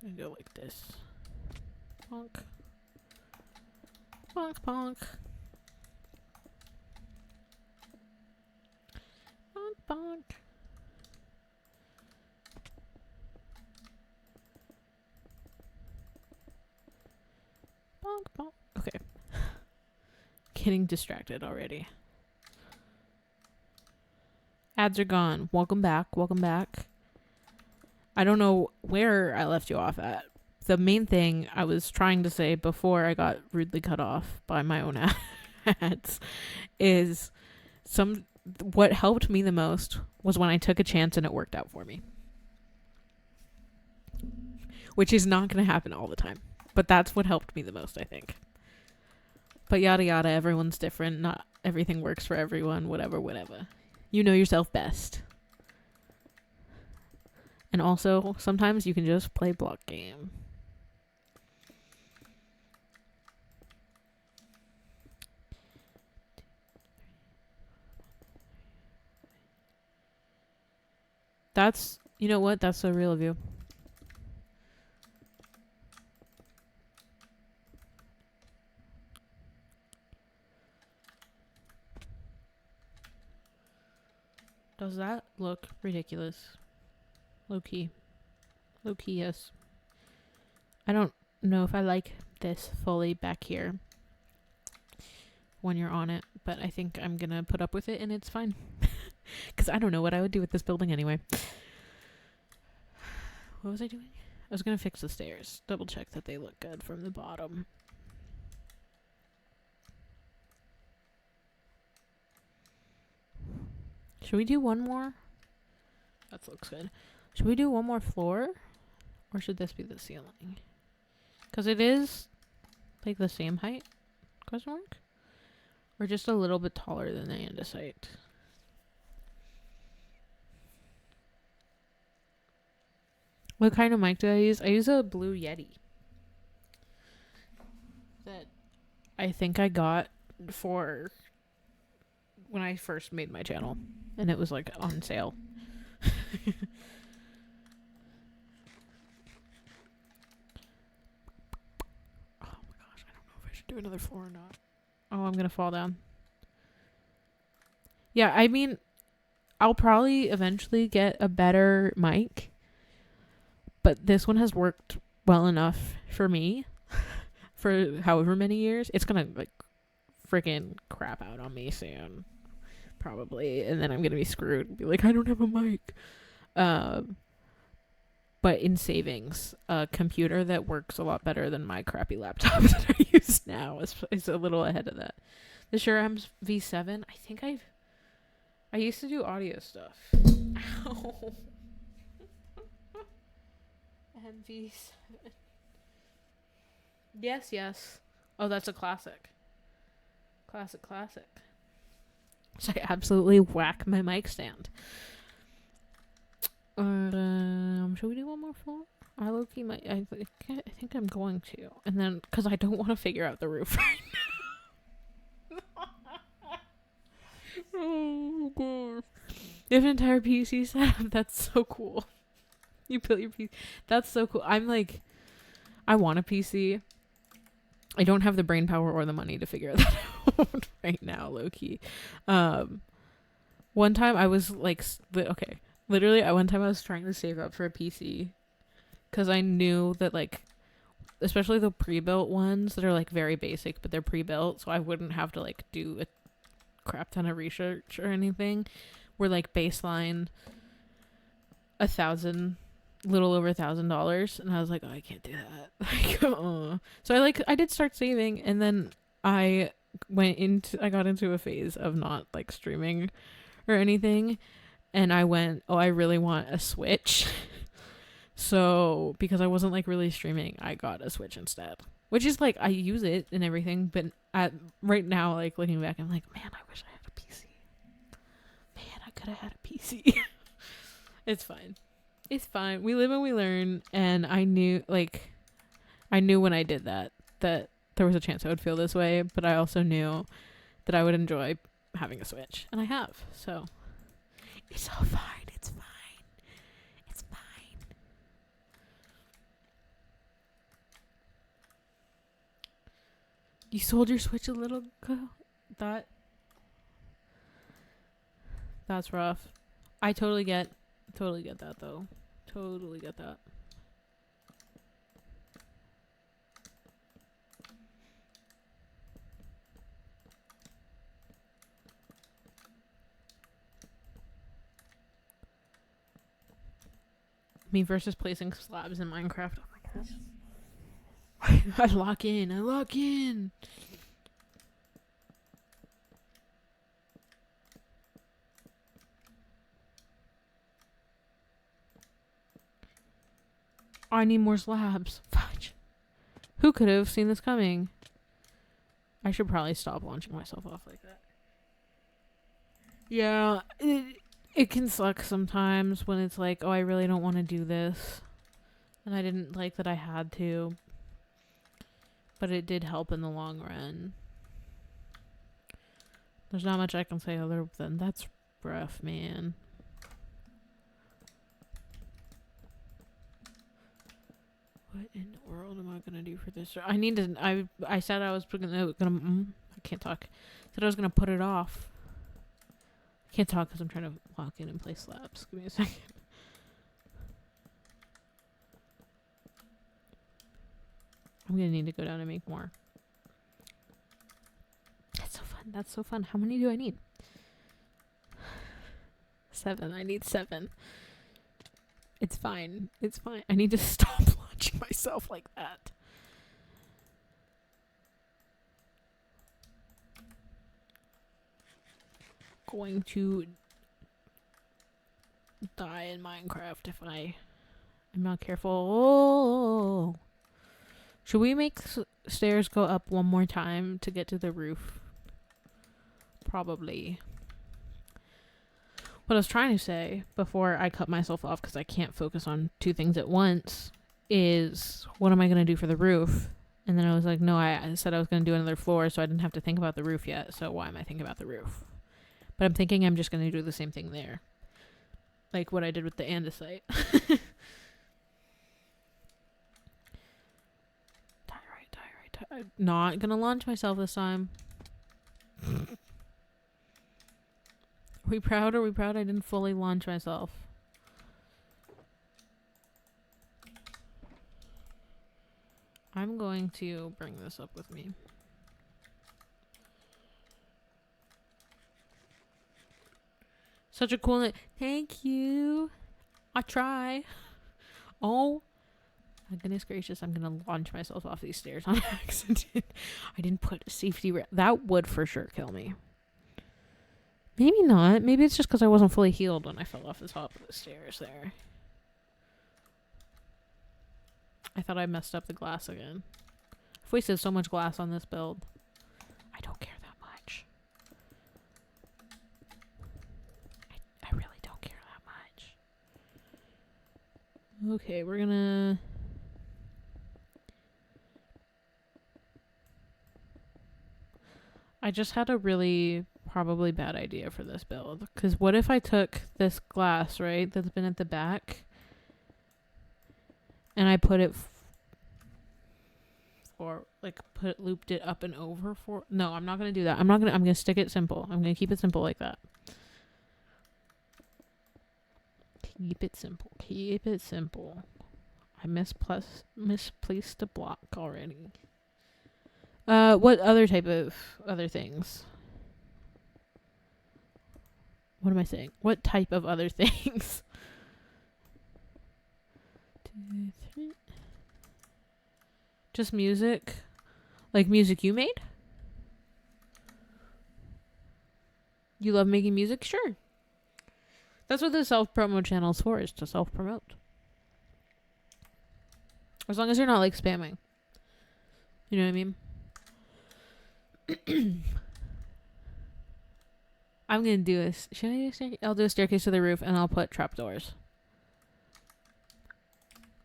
I'm going to go like this. Bonk. Bonk, bonk. Bonk, bonk. Bonk, bonk. Okay. Getting distracted already. Ads are gone. Welcome back. Welcome back. I don't know where I left you off at. The main thing I was trying to say before I got rudely cut off by my own ads is what helped me the most was when I took a chance and it worked out for me. Which is not going to happen all the time. But that's what helped me the most, I think. But yada yada, everyone's different. Not everything works for everyone. Whatever. You know yourself best. And also, sometimes you can just play block game. That's, you know what? That's a real view. Does that look ridiculous? Low key, yes. I don't know if I like this fully back here when you're on it, but I think I'm gonna put up with it and it's fine. Because I don't know what I would do with this building anyway. What was I doing? I was gonna fix the stairs. Double check that they look good from the bottom. Should we do one more? That looks good. Should we do one more floor? Or should this be the ceiling? Because it is like the same height? Question mark? Or just a little bit taller than the andesite? What kind of mic do I use? I use a Blue Yeti. That I think I got for when I first made my channel. And it was like on sale. Oh my gosh, I don't know if I should do another floor or not. Oh, I'm gonna fall down. Yeah, I mean, I'll probably eventually get a better mic. But this one has worked well enough for me for however many years. It's gonna like freaking crap out on me soon. Probably, and then I'm gonna be screwed and be like, I don't have a mic. But in savings, a computer that works a lot better than my crappy laptop that I use now is a little ahead of that. The Shure V7, I used to do audio stuff. Ow. MV7. Yes. Oh, that's a classic. Classic. So I absolutely whack my mic stand. Should we do one more floor? I low-key might. I think I'm going to, and then because I don't want to figure out the roof right now. Oh gosh, you have an entire PC setup. That's so cool. You built your PC. That's so cool. I'm like, I want a PC. I don't have the brain power or the money to figure that out right now, low-key. One time I was like, okay, literally, one time I was trying to save up for a PC because I knew that, like, especially the pre-built ones that are like very basic, but they're pre-built, so I wouldn't have to like do a crap ton of research or anything. Were like baseline little over $1,000, and I was like, oh, I can't do that. Like, so I did start saving, and then I got into a phase of not like streaming or anything, and I went, oh, I really want a Switch. So because I wasn't like really streaming, I got a Switch instead, which is like I use it and everything, but right now, like looking back, I'm like, man, I wish I had a PC. Man, I could have had a PC. It's fine. It's fine. We live and we learn, and I knew when I did that there was a chance I would feel this way, but I also knew that I would enjoy having a Switch, and I have. So it's all fine. It's fine. It's fine. You sold your Switch a little ago? That's rough. I totally get that though. Totally get that. Me versus placing slabs in Minecraft. Oh my gosh. I lock in. I need more slabs. Fudge. Who could have seen this coming? I should probably stop launching myself off like that. Yeah, it can suck sometimes when it's like, oh, I really don't want to do this. And I didn't like that I had to. But it did help in the long run. There's not much I can say other than that's rough, man. What in the world am I gonna do for this? I said I was gonna I can't talk. Said I was gonna put it off. I can't talk because I'm trying to lock in and place slabs. Give me a second. I'm gonna need to go down and make more. That's so fun. That's so fun. How many do I need? 7. I need 7. It's fine. It's fine. I need to stop launching myself like that. Going to die in Minecraft if I'm not careful. Oh. Should we make stairs go up one more time to get to the roof? Probably. What I was trying to say before I cut myself off because I can't focus on 2 things at once is, what am I going to do for the roof? And then I was like, no, I said I was going to do another floor, so I didn't have to think about the roof yet. So why am I thinking about the roof? But I'm thinking I'm just going to do the same thing there. Like what I did with the andesite. I'm not going to launch myself this time. Are we proud? Are we proud I didn't fully launch myself? I'm going to bring this up with me. Such a cool night. Thank you. I try. Oh my goodness gracious, I'm gonna launch myself off these stairs on accident. I didn't put a safety that would for sure kill me. Maybe not. Maybe it's just because I wasn't fully healed when I fell off the top of the stairs there. I thought I messed up the glass again. I've wasted so much glass on this build. I don't care that much. I really don't care that Okay, we're gonna... I just had a really probably bad idea for this build. Because what if I took this glass, right, that's been at the back, and I put it... or like looped it up and over for... No, I'm not gonna do that. I'm gonna stick it simple. I'm gonna keep it simple like that. Keep it simple. Keep it simple. I misplaced a block already. What other type of other things? What am I saying? What type of other things? 2, 3. Just music? Like music you made? You love making music? Sure. That's what the self-promo channel's for, is to self-promote. As long as you're not like spamming. You know what I mean? I'm gonna do this. Should I do a staircase? I'll do a staircase to the roof and I'll put trapdoors.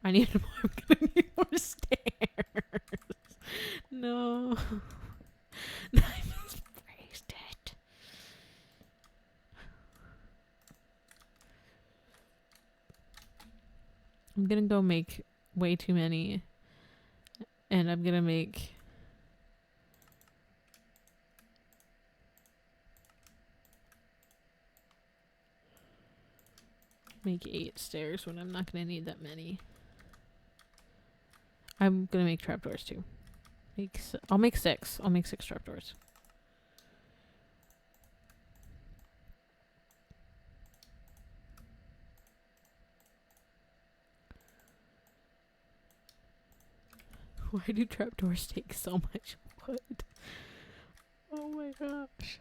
I'm gonna need more stairs. No. I misplaced it. I'm gonna go make way too many. And I'm gonna make... make 8 stairs when I'm not gonna need that many. I'm gonna make trapdoors too. I'll make 6. I'll make 6 trapdoors. Why do trapdoors take so much wood? Oh my gosh.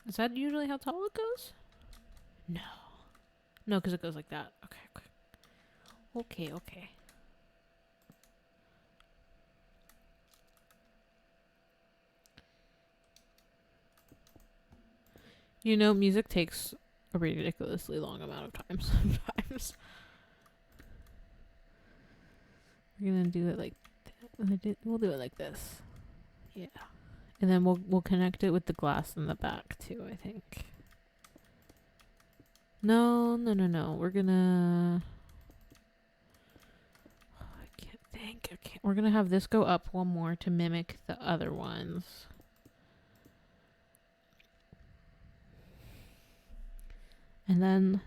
Is that usually how tall it goes? No. No, because it goes like that. Okay. Okay. You know, music takes a ridiculously long amount of time sometimes. We're gonna do it like that. We'll do it like this. Yeah. And then we'll connect it with the glass in the back too, I think. No. We're gonna... Oh, I can't think. Okay. We're gonna have this go up one more to mimic the other ones. And then...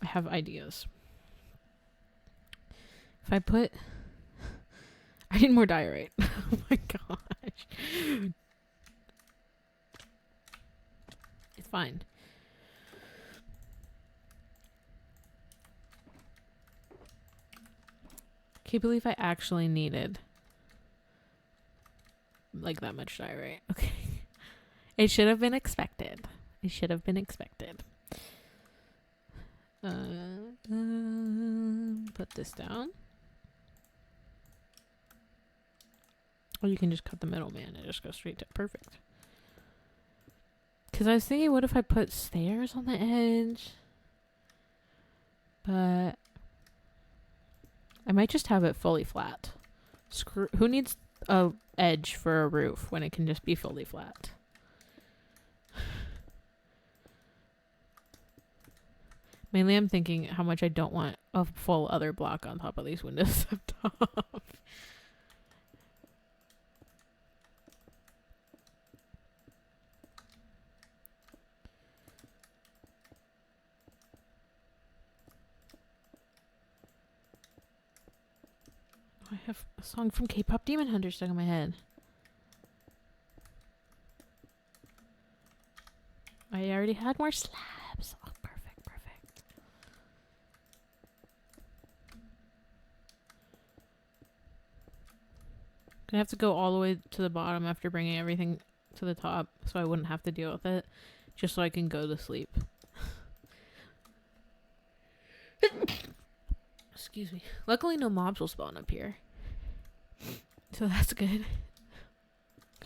I have ideas. If I put... I need more diorite. Oh my gosh. It's fine. Can't believe I actually needed like that much diorite. Okay. It should have been expected. It should have been expected. Put this down. Or you can just cut the middle, man. It just goes straight to perfect. Because I was thinking, what if I put stairs on the edge? But I might just have it fully flat. Who needs a edge for a roof when it can just be fully flat? Mainly I'm thinking how much I don't want a full other block on top of these windows up top. I have a song from K-pop Demon Hunter stuck in my head. I already had more slabs. Oh, perfect. Gonna have to go all the way to the bottom after bringing everything to the top so I wouldn't have to deal with it, just so I can go to sleep. Excuse me. Luckily, no mobs will spawn up here. So that's good.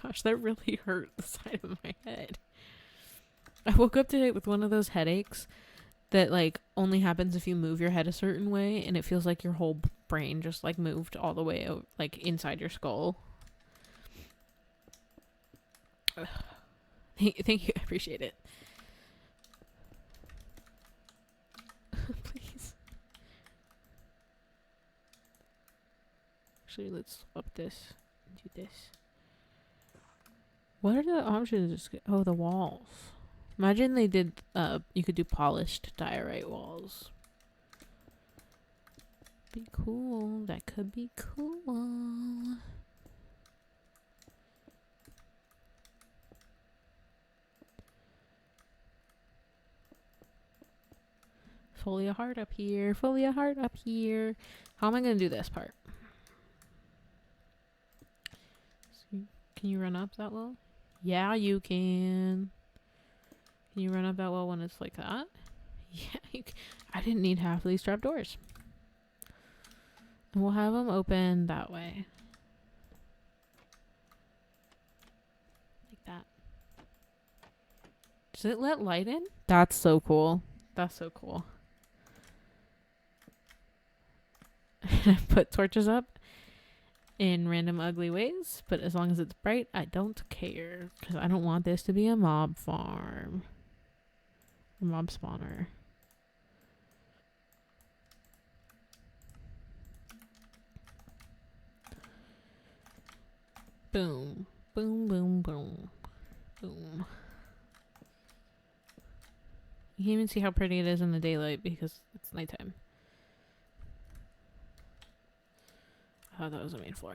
Gosh, that really hurt the side of my head. I woke up today with one of those headaches that, like, only happens if you move your head a certain way, and it feels like your whole brain just, like, moved all the way, like, inside your skull. Thank you. I appreciate it. Please. Actually, let's swap this and do this. What are the options? Oh, the walls. Imagine they did, you could do polished diorite walls. Be cool. That could be cool. Fully a heart up here. Fully a heart up here. How am I going to do this part? Can you run up that well? Yeah, you can. Can you run up that well when it's like that? Yeah, I didn't need half of these trapdoors. And we'll have them open that way. Like that. Does it let light in? That's so cool. That's so cool. I put torches up in random ugly ways, but as long as it's bright, I don't care, because I don't want this to be a mob farm. A mob spawner. Boom. Boom, boom, boom. Boom. You can't even see how pretty it is in the daylight because it's nighttime. I thought that was the main floor.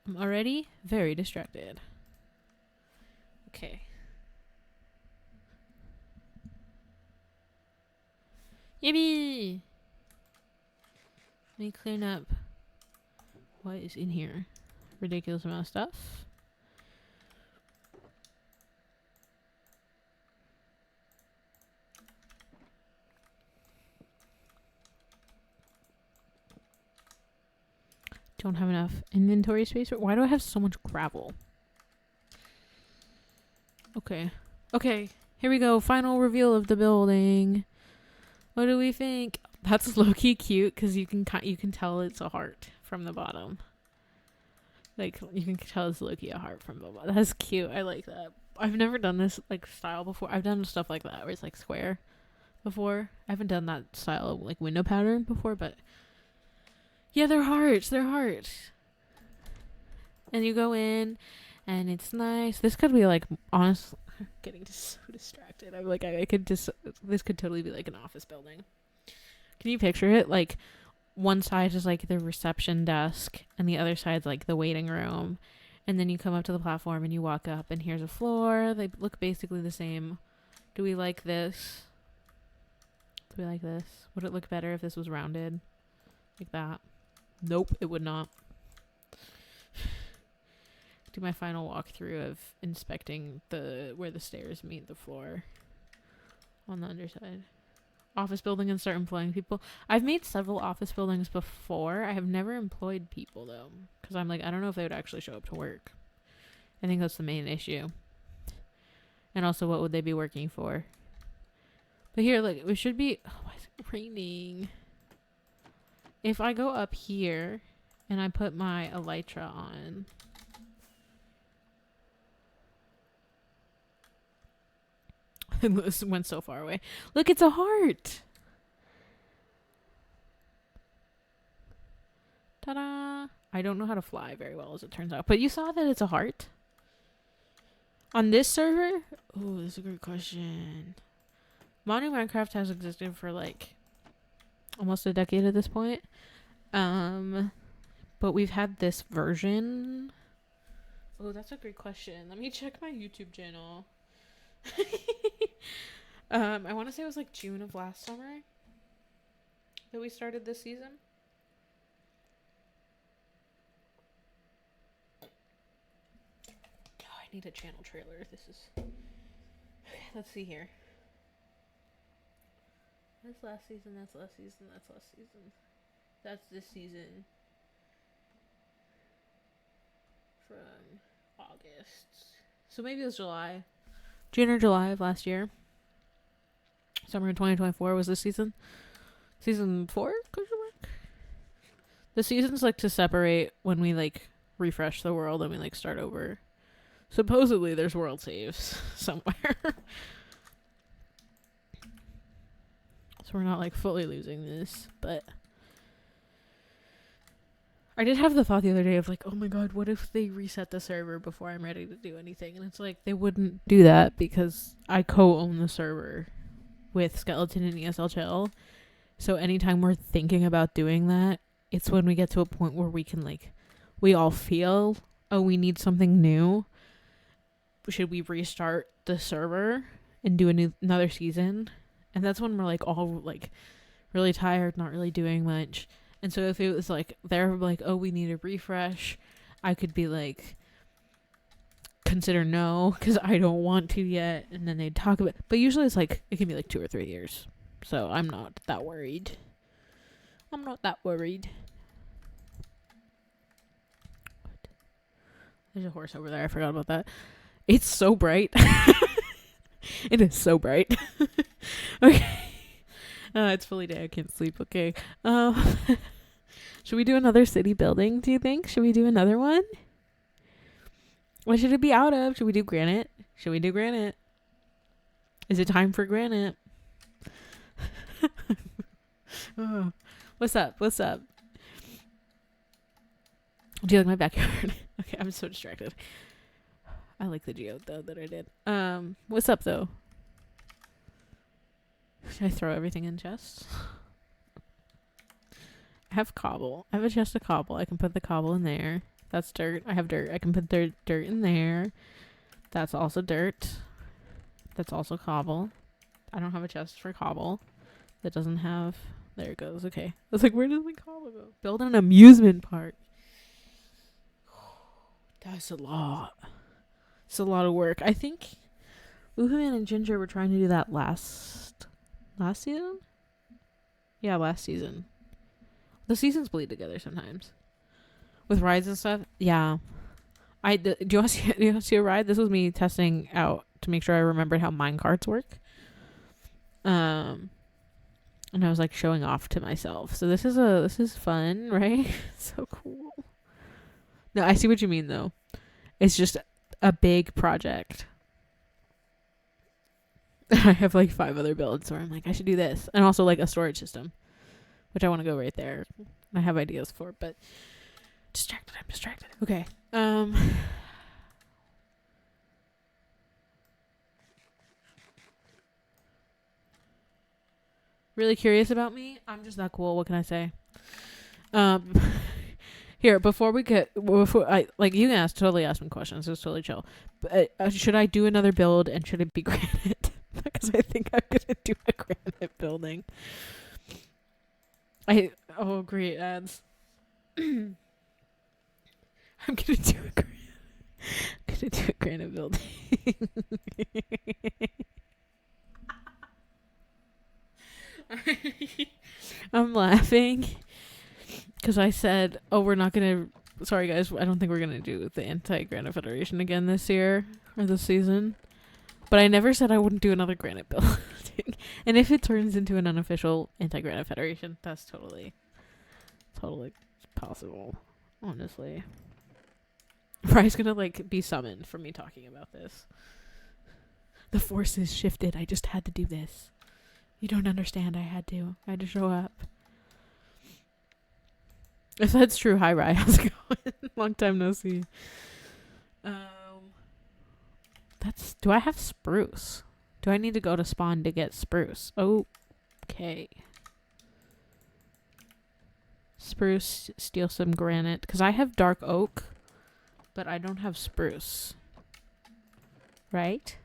I'm already very distracted. Okay. Yippee! Let me clean up what is in here. Ridiculous amount of stuff. Don't have enough inventory space. Why do I have so much gravel? Okay. Okay. Here we go. Final reveal of the building. What do we think? That's low-key cute because you can tell it's a heart from the bottom. Like, you can tell it's low-key a heart from the bottom. That's cute. I like that. I've never done this, like, style before. I've done stuff like that where it's, like, square before. I haven't done that style of, like, window pattern before, but yeah, they're hearts. They're hearts. And you go in, and it's nice. This could be, like, honestly, getting so distracted. I'm like, this could totally be, like, an office building. Can you picture it? Like, one side is, like, the reception desk, and the other side's, like, the waiting room. And then you come up to the platform, and you walk up, and here's a floor. They look basically the same. Do we like this? Do we like this? Would it look better if this was rounded? Like that? Nope, it would not. Do my final walkthrough of inspecting where the stairs meet the floor on the underside. Office building and start employing people. I've made several office buildings before. I have never employed people though, because I'm like, I don't know if they would actually show up to work. I think that's the main issue. And also, what would they be working for? But here, look, it should be. Oh, why is it raining? If I go up here and I put my elytra on. This went so far away. Look, it's a heart. Ta-da. I don't know how to fly very well, as it turns out. But you saw that it's a heart? On this server? Oh, that's a great question. Monde Du Minecraft has existed for, like, almost a decade at this point. But we've had this version. Oh, that's a great question. Let me check my YouTube channel. I want to say it was like June of last summer that we started this season. Oh, I need a channel trailer. This is... Okay, let's see here. That's last season. That's last season. That's last season. That's this season. From August. So maybe it was July. June or July of last year. Summer of 2024 was this season. Season 4? The seasons like to separate when we like refresh the world and we like start over. Supposedly there's world saves somewhere. So we're not like fully losing this, but I did have the thought the other day of like, oh my god, what if they reset the server before I'm ready to do anything? And it's like, they wouldn't do that because I co-own the server with Skeleton and ESL Chill. So anytime we're thinking about doing that, it's when we get to a point where we can like, we all feel, oh, we need something new. Should we restart the server and do another season? And that's when we're like all like really tired, not really doing much. And so if it was like, they're like, oh, we need a refresh, I could be like, consider no, because I don't want to yet. And then they'd talk about, but usually it's like, it can be like 2 or 3 years. So I'm not that worried. There's a horse over there. I forgot about that. It's so bright. It is so bright. Okay. It's fully day. I can't sleep. Okay. Should we do another city building, do you think? Should we do another one? What should it be out of? Should we do granite? Is it time for granite? Oh. What's up? Do you like my backyard? Okay, I'm so distracted. I like the geode though that I did. What's up though? Should I throw everything in chests? I have cobble. I have a chest of cobble. I can put the cobble in there. That's dirt. I have dirt. I can put dirt in there. That's also dirt. That's also cobble. I don't have a chest for cobble. That doesn't have... There it goes. Okay. I was like, where does my cobble go? Build an amusement park. That's a lot. It's a lot of work. I think Woohooman and Ginger were trying to do that last season? Yeah, last season. The seasons bleed together sometimes. With rides and stuff. Yeah. Do you want to see a ride? This was me testing out to make sure I remembered how minecarts work. And I was like showing off to myself. So this is fun, right? So cool. No, I see what you mean though. It's just a big project. I have like 5 other builds where I'm like, I should do this. And also like a storage system, which I want to go right there. I have ideas for, but I'm distracted. Okay. Really curious about me? I'm just that cool. What can I say? Here, before I like, you can totally ask me questions. It's totally chill. But should I do another build and should it be granite? Because I think I'm gonna do a granite building. Great ads. I'm gonna do a granite building. I'm laughing because I said, we're not going to... Sorry, guys. I don't think we're going to do the Anti-Granite Federation again this year or this season. But I never said I wouldn't do another granite building. And if it turns into an unofficial Anti-Granite Federation, that's totally possible, honestly. Fry's going to, like, be summoned from me talking about this. The forces shifted. I just had to do this. You don't understand. I had to show up. If that's true, hi Rye, how's it going? Long time no see. Do I have spruce? Do I need to go to spawn to get spruce? Okay. Spruce, steal some granite. Because I have dark oak, but I don't have spruce. Right?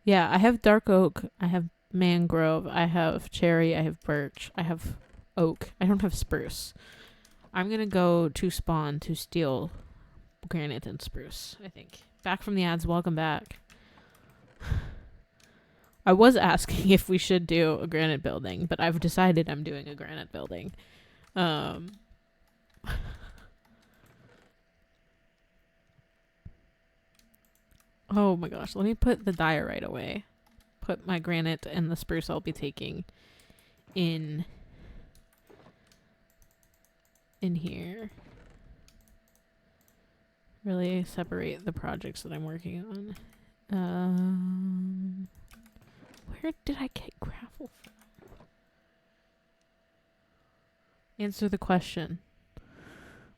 Yeah, I have dark oak. I have mangrove. I have cherry. I have birch. I have oak. I don't have spruce. I'm going to go to spawn to steal granite and spruce, I think. Back from the ads. Welcome back. I was asking if we should do a granite building, but I've decided I'm doing a granite building. Oh my gosh, let me put the diorite away. Put my granite and the spruce I'll be taking in here. Really separate the projects that I'm working on. Where did I get gravel from? Answer the question.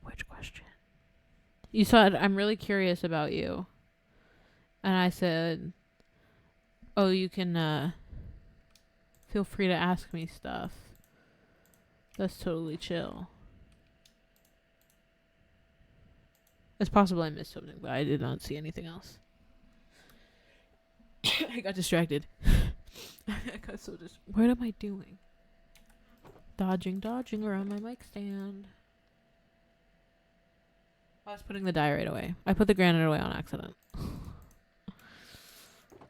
Which question? You said, I'm really curious about you. And I said, oh, you can, feel free to ask me stuff. That's totally chill. It's possible I missed something, but I did not see anything else. I got distracted. I got so what am I doing? Dodging around my mic stand. I was putting the diorite away. I put the granite away on accident.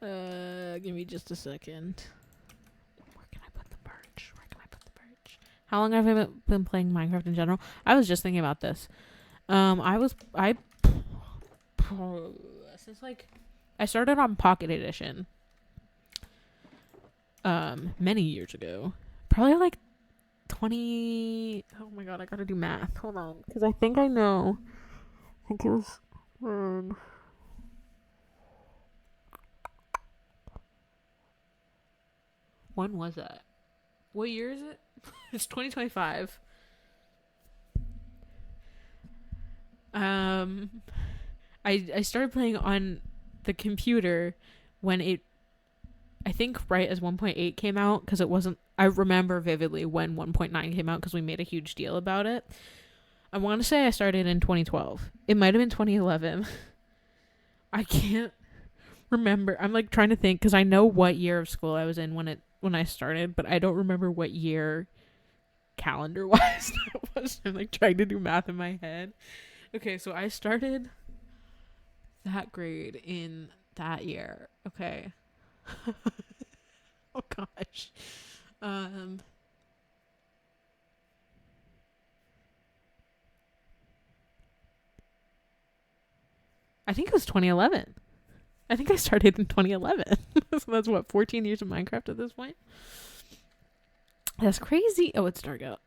Give me just a second. Where can I put the birch? How long have I been playing Minecraft in general? I was just thinking about this. Since like I started on Pocket Edition many years ago. Probably like 20. Oh my god, I gotta do math. Hold on, because I think I know. I think it was when was that? What year is it? It's 2025. I started playing on the computer when it, I think right as 1.8 came out, because it wasn't, I remember vividly when 1.9 came out because we made a huge deal about it. I want to say I started in 2012. It might have been 2011. I can't remember. I'm like trying to think because I know what year of school I was in when I started, but I don't remember what year calendar wise that was. I'm like trying to do math in my head. Okay, so I started that grade in that year. Okay. Oh gosh. I think it was 2011. I think I started in 2011. So that's what, 14 years of Minecraft at this point? That's crazy. Oh, it's dark out.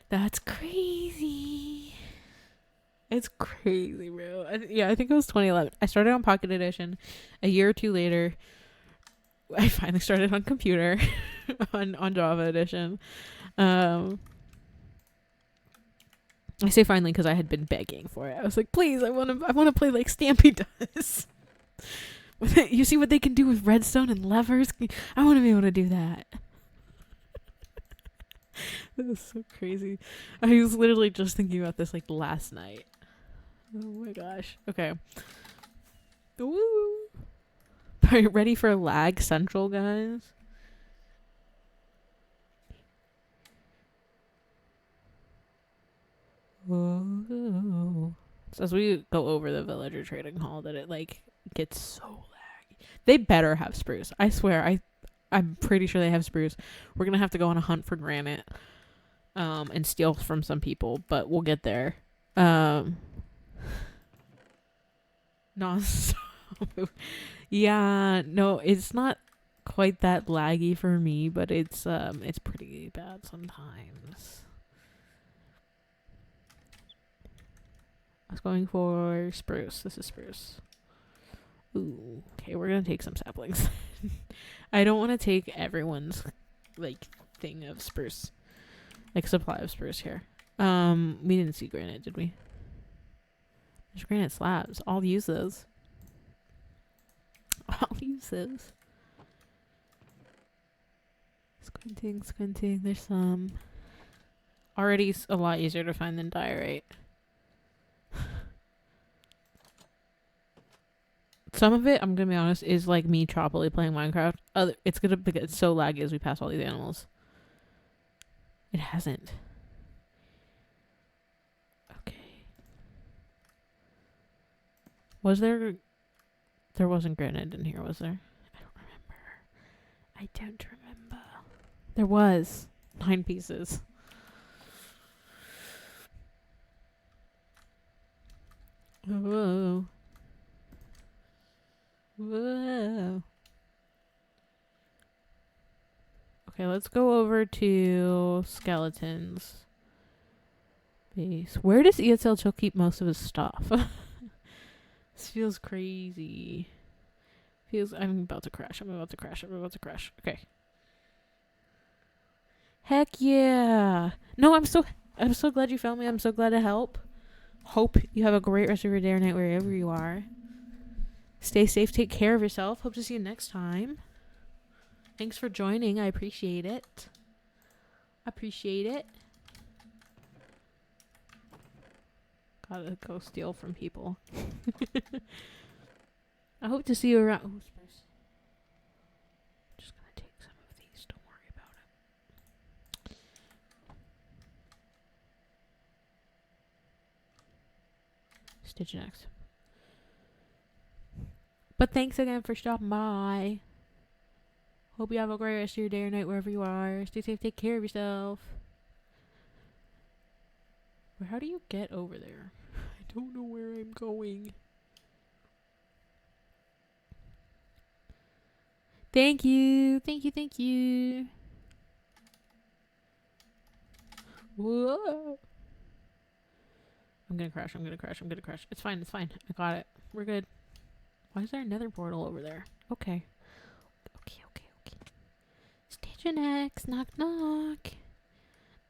That's crazy. It's crazy, bro. I think it was 2011. I started on Pocket Edition. A year or two later, I finally started on computer on Java Edition. I say finally because I had been begging for it. I was like, please, I want to play like Stampy does. You see what they can do with redstone and levers? I want to be able to do that. That was so crazy. I was literally just thinking about this like last night. Oh my gosh. Okay. Woo. Are you ready for lag central, guys? Whoa. So as we go over the villager trading hall, that it like gets so laggy. They better have spruce. I swear. I'm pretty sure they have spruce. We're gonna have to go on a hunt for granite, and steal from some people, but we'll get there. Non-stop. Yeah, no, it's not quite that laggy for me, but it's pretty bad sometimes. I was going for spruce. This is spruce. Ooh, okay, we're gonna take some saplings. I don't want to take everyone's like thing of spruce, like supply of spruce here. We didn't see granite, did we? There's granite slabs. I'll use those. Squinting. There's some. Already a lot easier to find than diorite. Some of it, I'm gonna be honest, is like me choppily playing Minecraft. It's gonna get so laggy as we pass all these animals. It hasn't. Okay. Was there? There wasn't granite in here, was there? I don't remember. I don't remember. There was 9 pieces. Whoa. Whoa. Okay, let's go over to skeletons. Base. Where does ESL Chill keep most of his stuff? This feels crazy. I'm about to crash. I'm about to crash. Okay. Heck yeah. No, I'm so glad you found me. I'm so glad to help. Hope you have a great rest of your day or night wherever you are. Stay safe. Take care of yourself. Hope to see you next time. Thanks for joining. I appreciate it. Gotta go steal from people. I hope to see you around. Oh, spruce. Just gonna take some of these. Don't worry about it. Stitch next. But thanks again for stopping by. Hope you have a great rest of your day or night wherever you are. Stay safe. Take care of yourself. How do you get over there? I don't know where I'm going. Thank you. Whoa. I'm gonna crash. It's fine. I got it. We're good. Why is there another portal over there? Okay. Station X. Knock.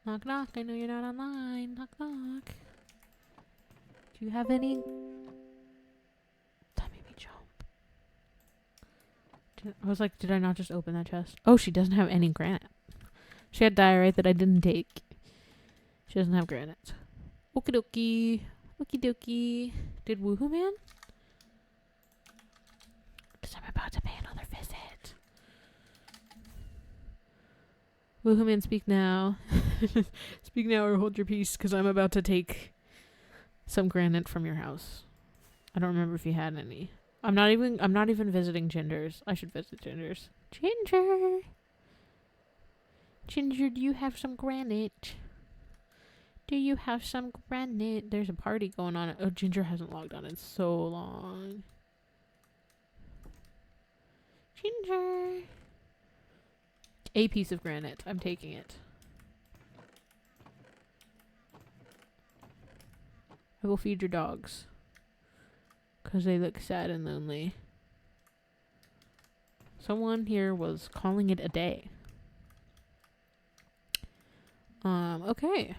I know you're not online. Knock. Do you have any? That made me jump. I was like, did I not just open that chest? Oh, she doesn't have any granite. She had diorite that I didn't take. She doesn't have granite. Okie dokie. Did Woohoo Man? Because I'm about to pay another visit. Woohoo Man, speak now. Speak now or hold your peace, because I'm about to take some granite from your house. I don't remember if you had any. I'm not even visiting Ginger's. I should visit Ginger's. Ginger, do you have some granite? There's a party going on. Oh, Ginger hasn't logged on in so long. Ginger. A piece of granite. I'm taking it. I will feed your dogs. Because they look sad and lonely. Someone here was calling it a day. Okay.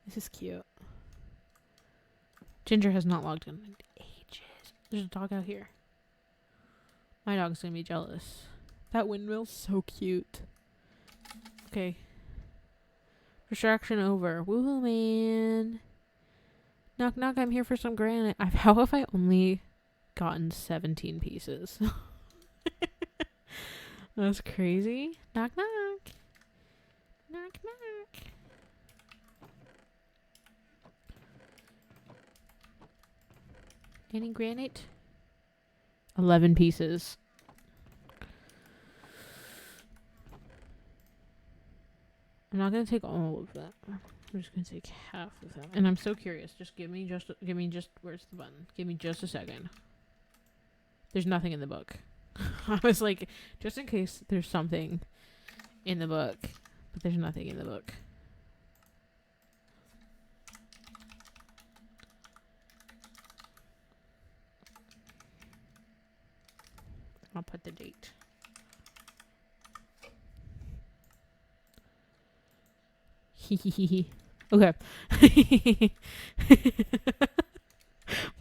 This is cute. Ginger has not logged in ages. There's a dog out here. My dog's gonna be jealous. That windmill's so cute. Okay. Distraction over. Woohoo man. Knock, I'm here for some granite. How have I only gotten 17 pieces? That's crazy. Knock. Any granite? 11 pieces. I'm not gonna take all of that. I'm just gonna take half of that. And I'm so curious. Just give me where's the button? Give me just a second. There's nothing in the book. I was like, just in case there's something in the book. But there's nothing in the book. I'll put the date. Okay.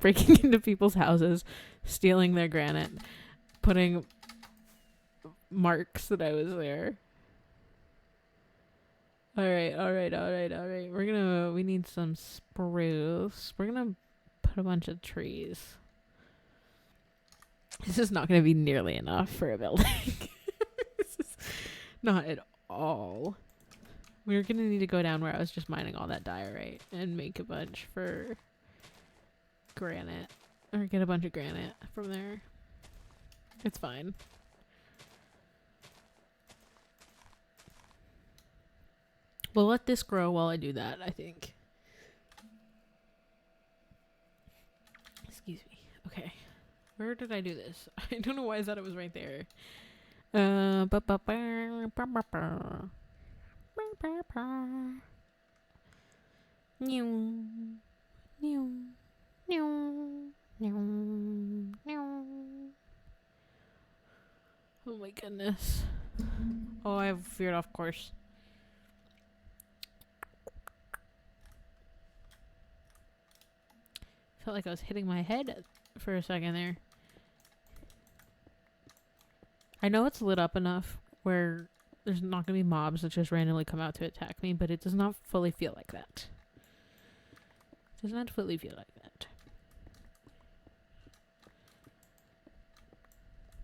Breaking into people's houses, stealing their granite, putting marks that I was there. Alright. We need some spruce. We're gonna put a bunch of trees. This is not gonna be nearly enough for a building. This is not at all. We're gonna need to go down where I was just mining all that diorite and make a bunch for granite. Or get a bunch of granite from there. It's fine. We'll let this grow while I do that, I think. Excuse me. Okay. Where did I do this? I don't know why I thought it was right there. Oh my goodness. Oh, I veered off course. Felt like I was hitting my head for a second there. I know it's lit up enough where there's not going to be mobs that just randomly come out to attack me, but it does not fully feel like that. It does not fully feel like that.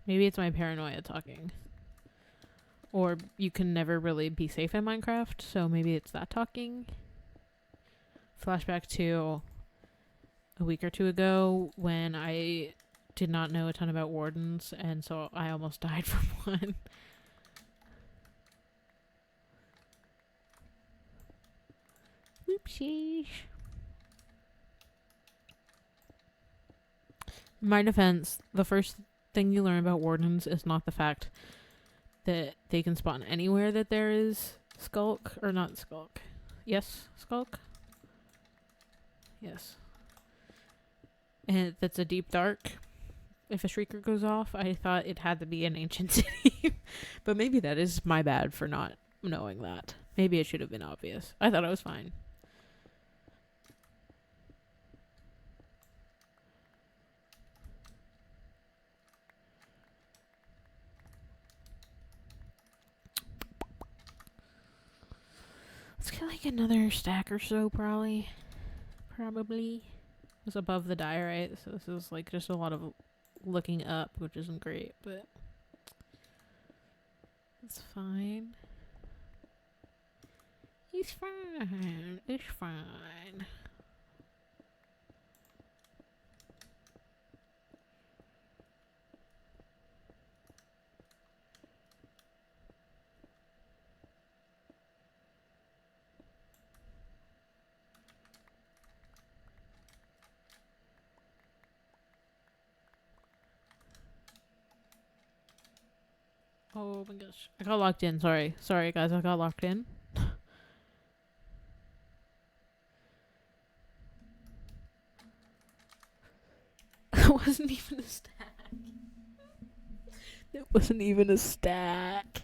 Maybe it's my paranoia talking. Or you can never really be safe in Minecraft, so maybe it's that talking. Flashback to a week or two ago when I did not know a ton about wardens, and so I almost died from one. Whoopsie. In my defense, the first thing you learn about wardens is not the fact that they can spawn anywhere that there is skulk, or not skulk. Yes, skulk? Yes. And that's a deep dark. If a shrieker goes off, I thought it had to be an ancient city. But maybe that is my bad for not knowing that. Maybe it should have been obvious. I thought I was fine. Let's get like another stack or so, probably. It's above the diorite, so this is like just a lot of looking up, which isn't great, but it's fine. It's fine. It's fine. Oh my gosh. I got locked in. Sorry. Sorry, guys. I got locked in. It wasn't even a stack. It wasn't even a stack.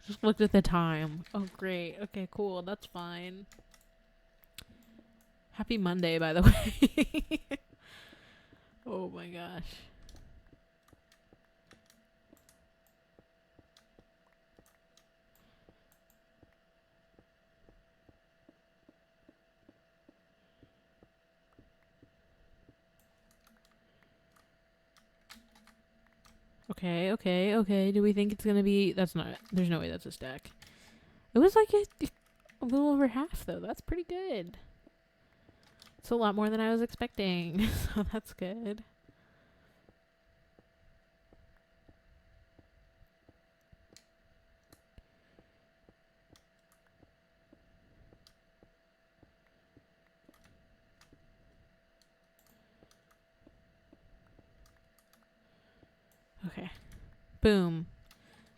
Just looked at the time. Oh, great. Okay, cool. That's fine. Happy Monday, by the way. Oh my gosh. Okay. Do we think it's gonna be... That's not... There's no way that's a stack. It was like a little over half, though. That's pretty good. It's a lot more than I was expecting. So that's good. Okay. Boom.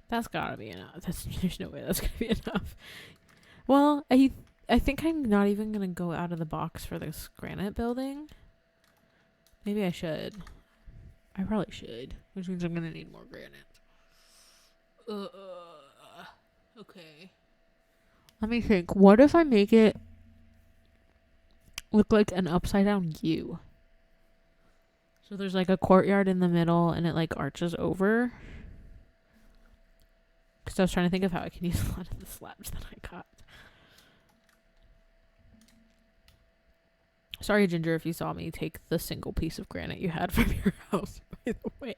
That's gotta be enough. There's no way that's gonna be enough. Well, I think I'm not even gonna go out of the box for this granite building. Maybe I should. I probably should, which means I'm gonna need more granite. Okay. Let me think. What if I make it look like an upside down U? So there's like a courtyard in the middle and it like arches over. Because I was trying to think of how I can use a lot of the slabs that I got. Sorry, Ginger, if you saw me take the single piece of granite you had from your house, by the way.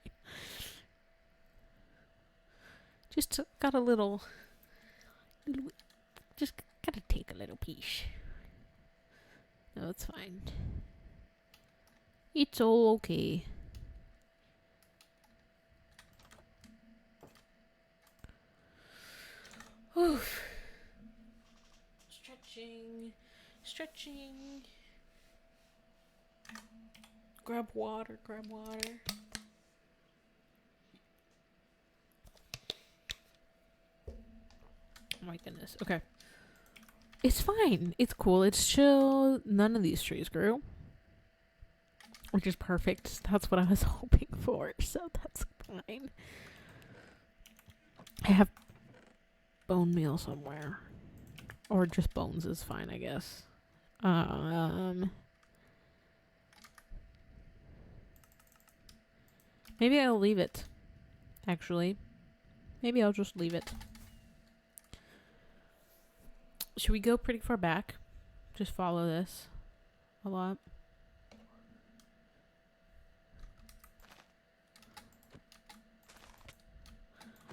Just got a little... Just gotta take a little piece. No, it's fine. It's all okay. Oof. stretching, stretching. Grab water, grab water. Oh my goodness. Okay. It's fine. It's cool. It's chill. None of these trees grew. Which is perfect. That's what I was hoping for. So that's fine. I have bone meal somewhere. Or just bones is fine, I guess. Maybe I'll leave it. Actually. Maybe I'll just leave it. Should we go pretty far back? Just follow this a lot.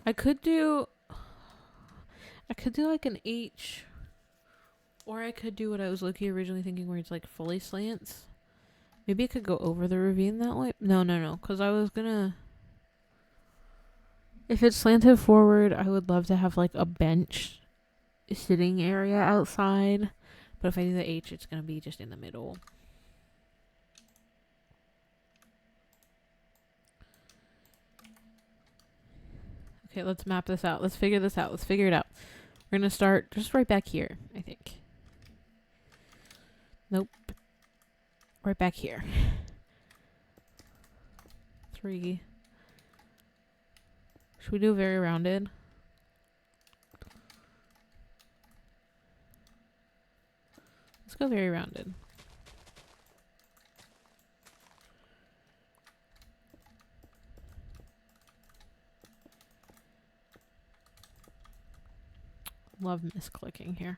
I could do like an H, or I could do what I was originally thinking where it's like fully slants. Maybe I could go over the ravine that way. No, because I was gonna, if it's slanted forward, I would love to have like a bench sitting area outside, but if I do the H, it's gonna be just in the middle. Okay, let's map this out. Let's figure this out. Let's figure it out. We're gonna start just right back here, I think. Nope. Right back here. 3. Should we do very rounded? Let's go very rounded. Love misclicking here.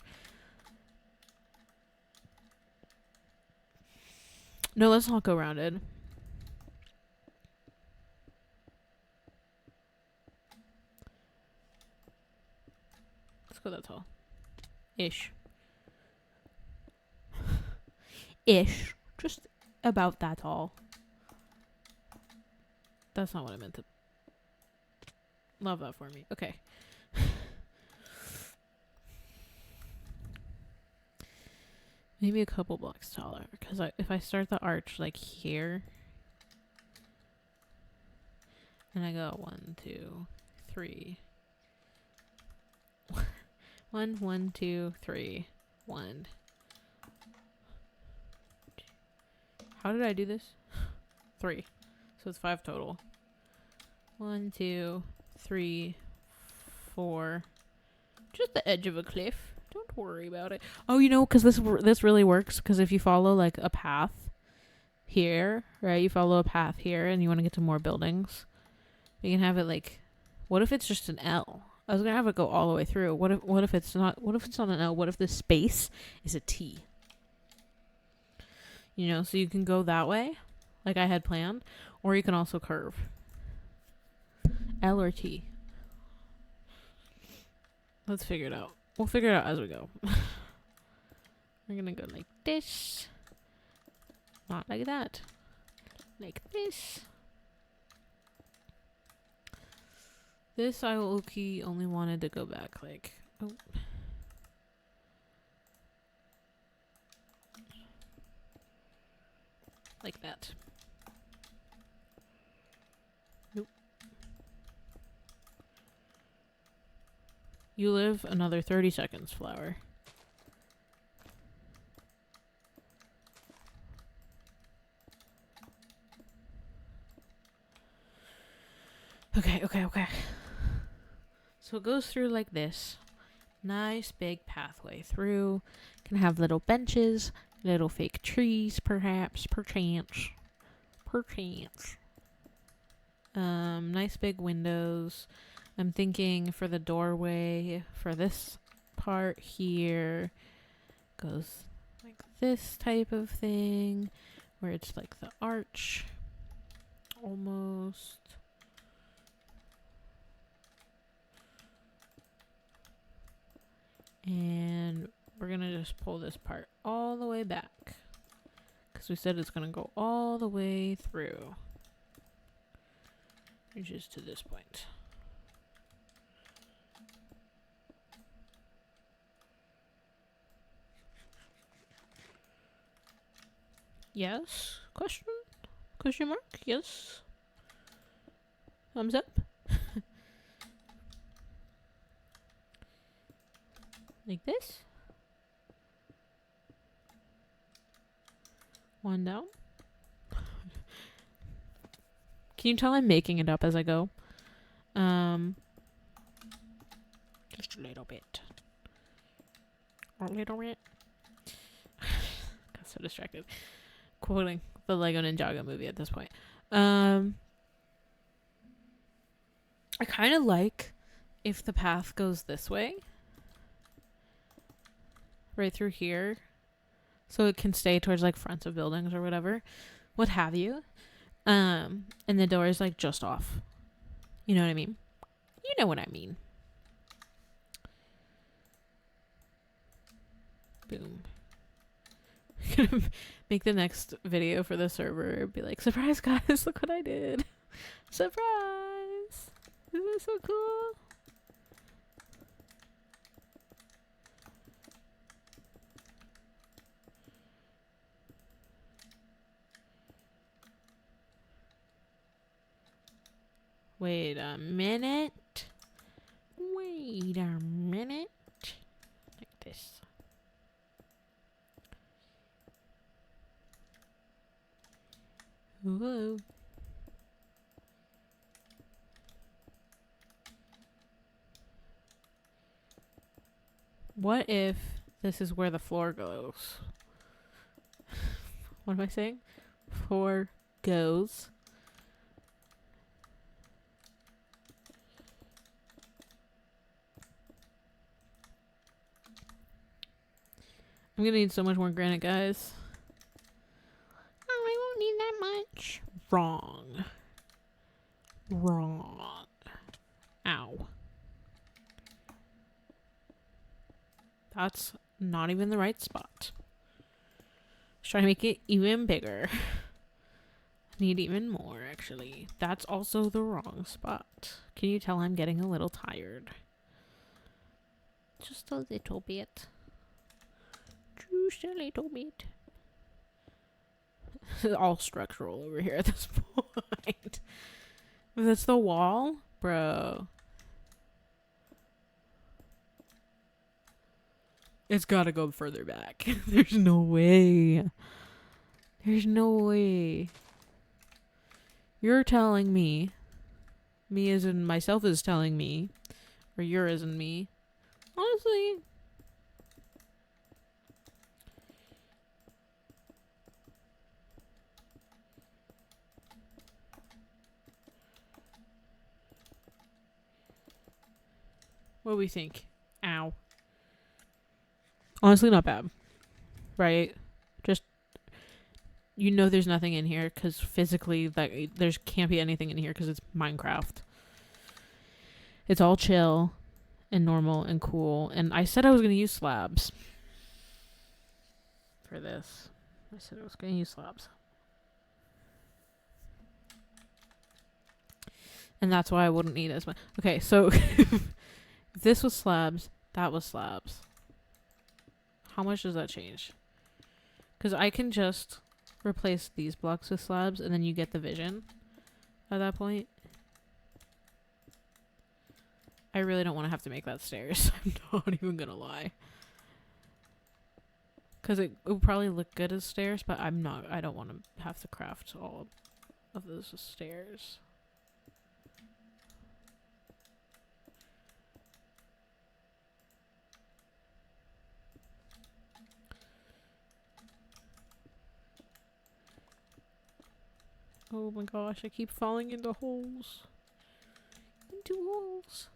No, let's not go rounded. Let's go that tall. Ish. Ish. Just about that tall. That's not what I meant to. Love that for me. Okay. Maybe a couple blocks taller, because if I start the arch like here, and I go 1, 2, 3, 1, 1, 2, 3, 1. How did I do this? 3. So it's 5 total. 1, 2, 3, 4. Just the edge of a cliff. Don't worry about it. Oh, you know, because this really works. Because if you follow like a path here, right? You follow a path here, and you want to get to more buildings. You can have it like, what if it's just an L? I was gonna have it go all the way through. What if it's not? What if it's not an L? What if the space is a T? You know, so you can go that way, like I had planned, or you can also curve. L or T. Let's figure it out. We'll figure it out as we go. We're gonna go like this. Not like that. Like this. This I low-key only wanted to go back like... Oh. Like that. Nope. You live another 30 seconds, flower. Okay. So it goes through like this. Nice big pathway through. Can have little benches, little fake trees, perhaps, perchance. Nice big windows. I'm thinking for the doorway, for this part here, goes like this type of thing, where it's like the arch, almost. And we're gonna just pull this part all the way back, because we said it's gonna go all the way through, which is to this point. Yes? Question? Question mark? Yes? Thumbs up? Like this? One down. Can you tell I'm making it up as I go? Just a little bit. A little bit. Got so distracted. Quoting the Lego Ninjago movie at this point. I kind of like if the path goes this way. Right through here. So it can stay towards like fronts of buildings or whatever. What have you. And the door is like just off. You know what I mean? You know what I mean. Boom. Make the next video for the server be like, surprise guys, look what I did. Surprise. Isn't that so cool? Wait a minute. Wait a minute. Like this. Whoa. What if this is where the floor goes? What am I saying? Floor goes. I'm gonna need so much more granite, guys. I won't need that much. Wrong. Wrong. Ow. That's not even the right spot. Let's try to make it even bigger. Need even more, actually. That's also the wrong spot. Can you tell I'm getting a little tired? Just a little bit. Just a little bit. All structural over here at this point. If that's the wall, bro. It's gotta go further back. There's no way. There's no way. You're telling me. Me as in myself is telling me. Or you're as in me. Honestly. What do we think? Ow. Honestly, not bad. Right? Just, you know there's nothing in here because physically there can't be anything in here because it's Minecraft. It's all chill and normal and cool. And I said I was going to use slabs for this. I said I was going to use slabs. And that's why I wouldn't need as much. Okay, so if this was slabs, that was slabs. How much does that change? Because I can just replace these blocks with slabs and then you get the vision at that point. I really don't want to have to make that stairs. I'm not even going to lie. Because it would probably look good as stairs, but I don't want to have to craft all of those stairs. Oh my gosh, I keep falling into holes. Into holes.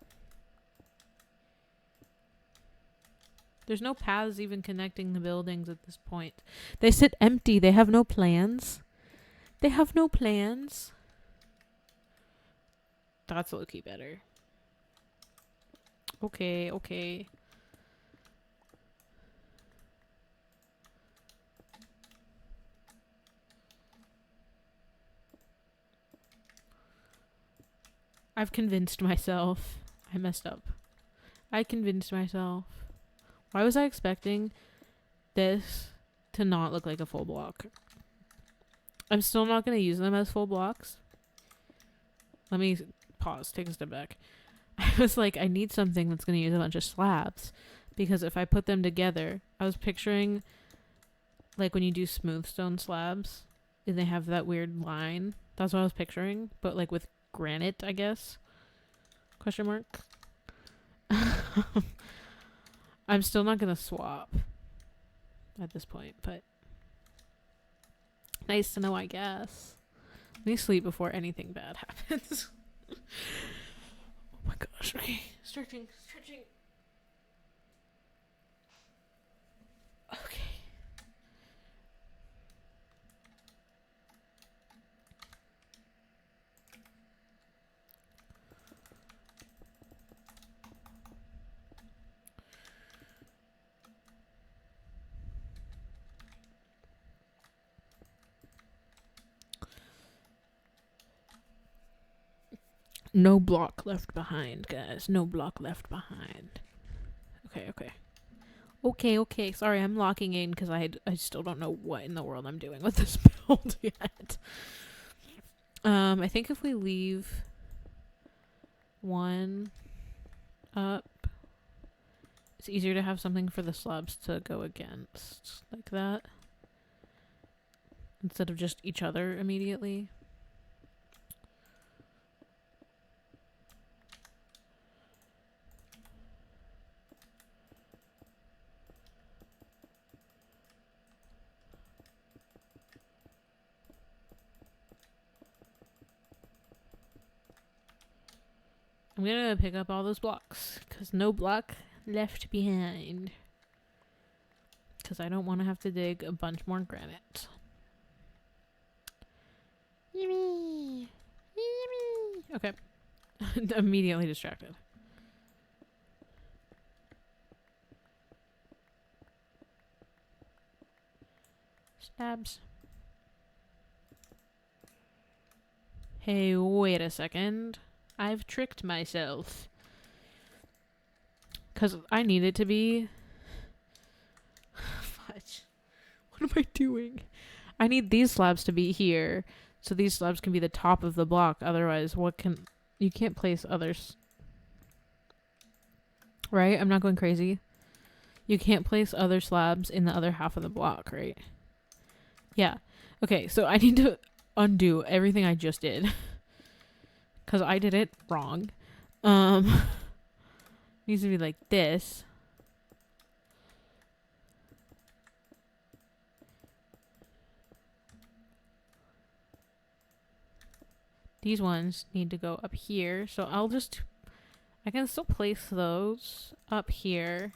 There's no paths even connecting the buildings at this point. They sit empty. They have no plans. They have no plans. That's low-key better. Okay, okay. I've convinced myself. I messed up. I convinced myself. Why was I expecting this to not look like a full block? I'm still not going to use them as full blocks. Let me pause, take a step back. I was like, I need something that's going to use a bunch of slabs. Because if I put them together, I was picturing, like when you do smooth stone slabs, and they have that weird line. That's what I was picturing. But like with granite, I guess. Question mark. I'm still not going to swap at this point, but nice to know, I guess. Let me sleep before anything bad happens. Oh my gosh. Okay. Stretching. Okay. No block left behind, guys. No block left behind. Okay. Sorry, I'm locking in because I still don't know what in the world I'm doing with this build yet. I think if we leave one up, it's easier to have something for the slabs to go against, like that, instead of just each other immediately. I'm gonna pick up all those blocks, because no block left behind. Because I don't want to have to dig a bunch more granite. Yummy! Okay. Immediately distracted. Stabs. Hey, wait a second. I've tricked myself. Because I need it to be... Fudge. What am I doing? I need these slabs to be here. So these slabs can be the top of the block. Otherwise, what can... You can't place others. Right? I'm not going crazy. You can't place other slabs in the other half of the block, right? Yeah. Okay, so I need to undo everything I just did. Because I did it wrong. Needs to be like this. These ones need to go up here. So I can still place those up here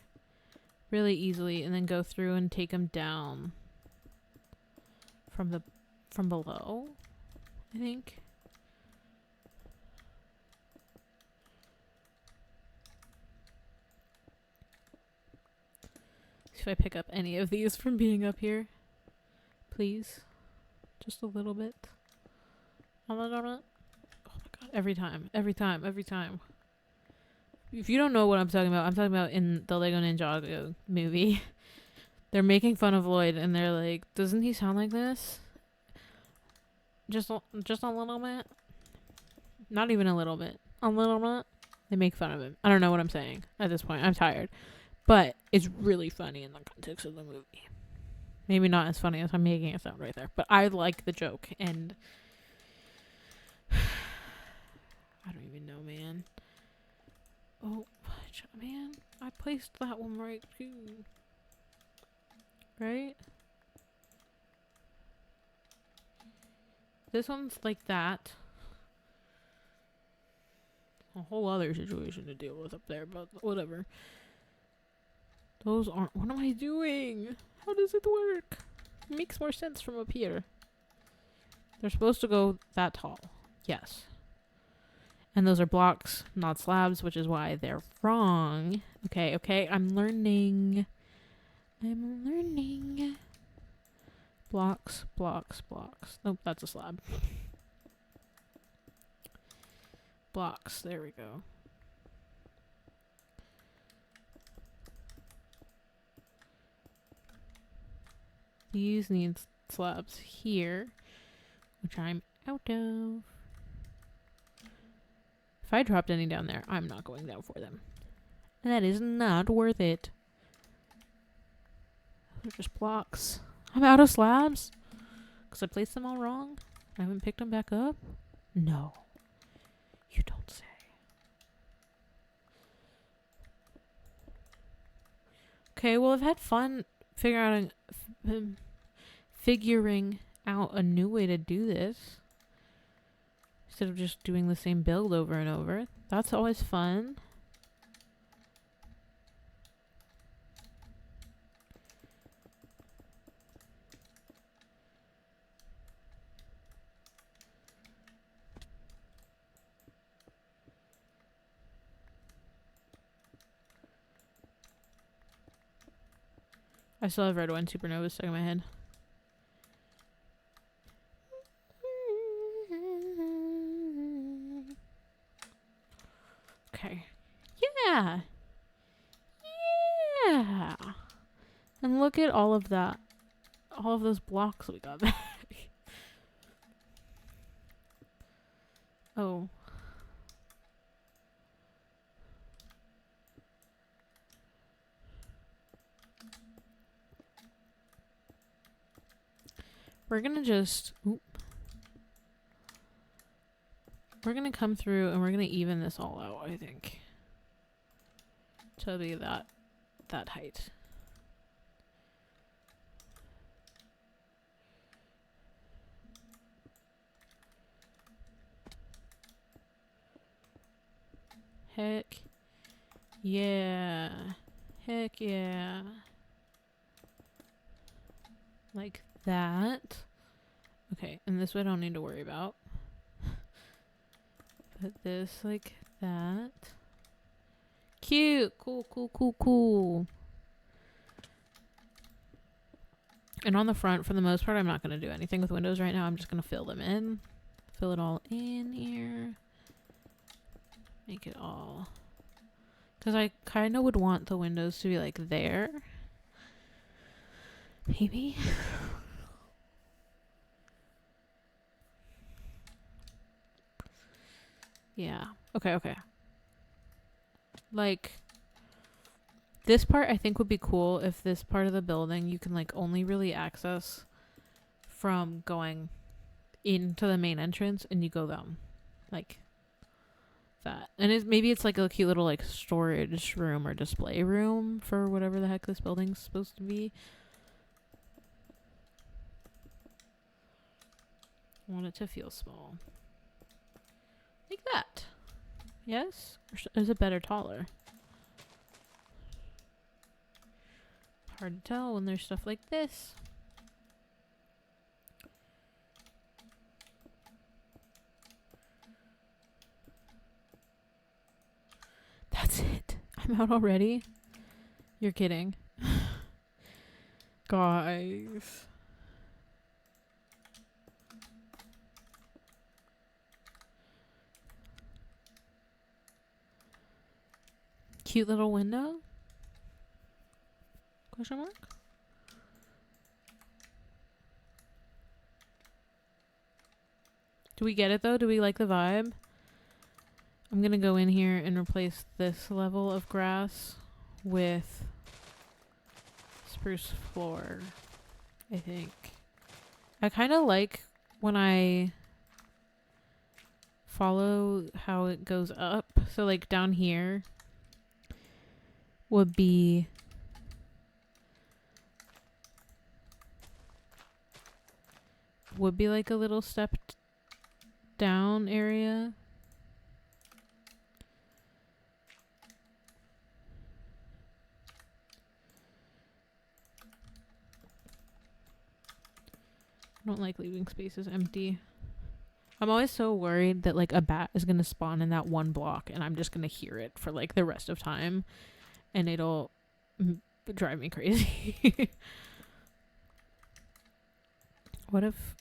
really easily and then go through and take them down from below, I think. See if I pick up any of these from being up here. Please. Just a little bit. A little bit. Oh my god, every time. If you don't know what I'm talking about in the Lego Ninjago movie. They're making fun of Lloyd and they're like, doesn't he sound like this? Just a little bit. Not even a little bit. A little bit. They make fun of him. I don't know what I'm saying at this point. I'm tired. But it's really funny in the context of the movie. Maybe not as funny as I'm making it sound right there. But I like the joke. And I don't even know, man. Oh, man. I placed that one right too. Right? This one's like that. A whole other situation to deal with up there, but whatever. Those aren't... What am I doing? How does it work? It makes more sense from up here. They're supposed to go that tall. Yes. And those are blocks, not slabs, which is why they're wrong. Okay. I'm learning. Blocks. Nope, that's a slab. Blocks. There we go. These need slabs here. which I'm out of. If I dropped any down there, I'm not going down for them. That is not worth it. Those are just blocks. I'm out of slabs? Because I placed them all wrong? I haven't picked them back up? No. You don't say. Okay, well, I've had fun figuring out a new way to do this. Instead of just doing the same build over and over. That's always fun. I still have red wine supernovas stuck in my head. Okay. Yeah. Yeah. And look at all of that. All of those blocks we got back. Oh. We're gonna just... Oop. We're gonna come through and we're gonna even this all out, I think. To be that height. Heck yeah. Heck yeah. Like that. Okay, and this way I don't need to worry about. Put this like that. Cute. Cool, cool, cool, cool. And on the front, for the most part, I'm not going to do anything with windows right now. I'm just going to fill them in. Fill it all in here. Make it all... Because I kind of would want the windows to be like there. Maybe. Yeah. Okay, okay. Like, this part I think would be cool if this part of the building you can like only really access from going into the main entrance and you go down. Like that. And maybe it's like a cute little like storage room or display room for whatever the heck this building's supposed to be. I want it to feel small. Like that. Yes? Or is it better taller? Hard to tell when there's stuff like this. That's it. I'm out already? You're kidding. Guys. Cute little window? Question mark? Do we get it though? Do we like the vibe? I'm gonna go in here and replace this level of grass with spruce floor, I think. I kind of like when I follow how it goes up. So like down here would be like a little stepped down area. I don't like leaving spaces empty. I'm always so worried that like a bat is going to spawn in that one block and I'm just going to hear it for like the rest of time and it'll drive me crazy. What if...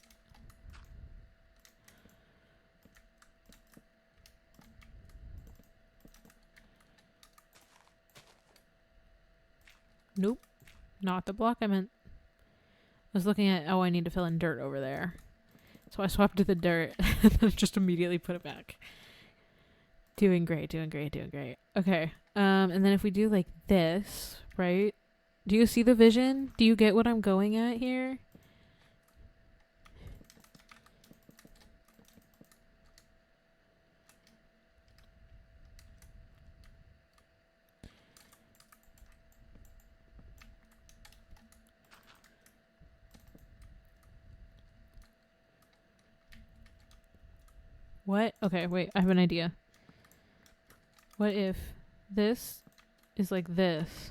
Nope. Not the block I meant. I was looking at, oh, I need to fill in dirt over there. So I swapped to the dirt and then just immediately put it back. Doing great, doing great, doing great. Okay. And then if we do like this, right? Do you see the vision? Do you get what I'm going at here? What? Okay, wait, I have an idea. What if this is like this?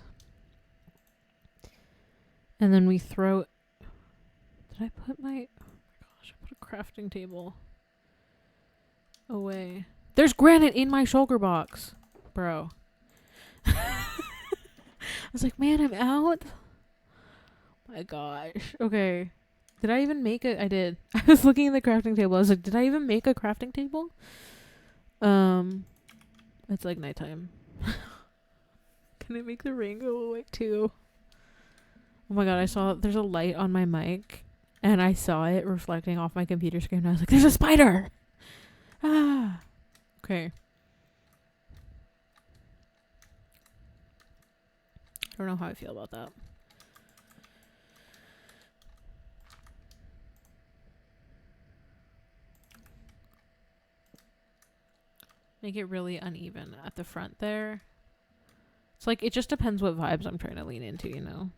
And then we throw... Did I put my... Oh my gosh, I put a crafting table away. There's granite in my shulker box, bro. I was like, man, I'm out. My gosh. Okay. Did I even make it? I did. I was looking at the crafting table. I was like, did I even make a crafting table? It's like nighttime. Can I make the rain go away too? Oh my god, I saw there's a light on my mic and I saw it reflecting off my computer screen and I was like, there's a spider! Ah. Okay. I don't know how I feel about that. Make it really uneven at the front there. It's like, it just depends what vibes I'm trying to lean into, you know?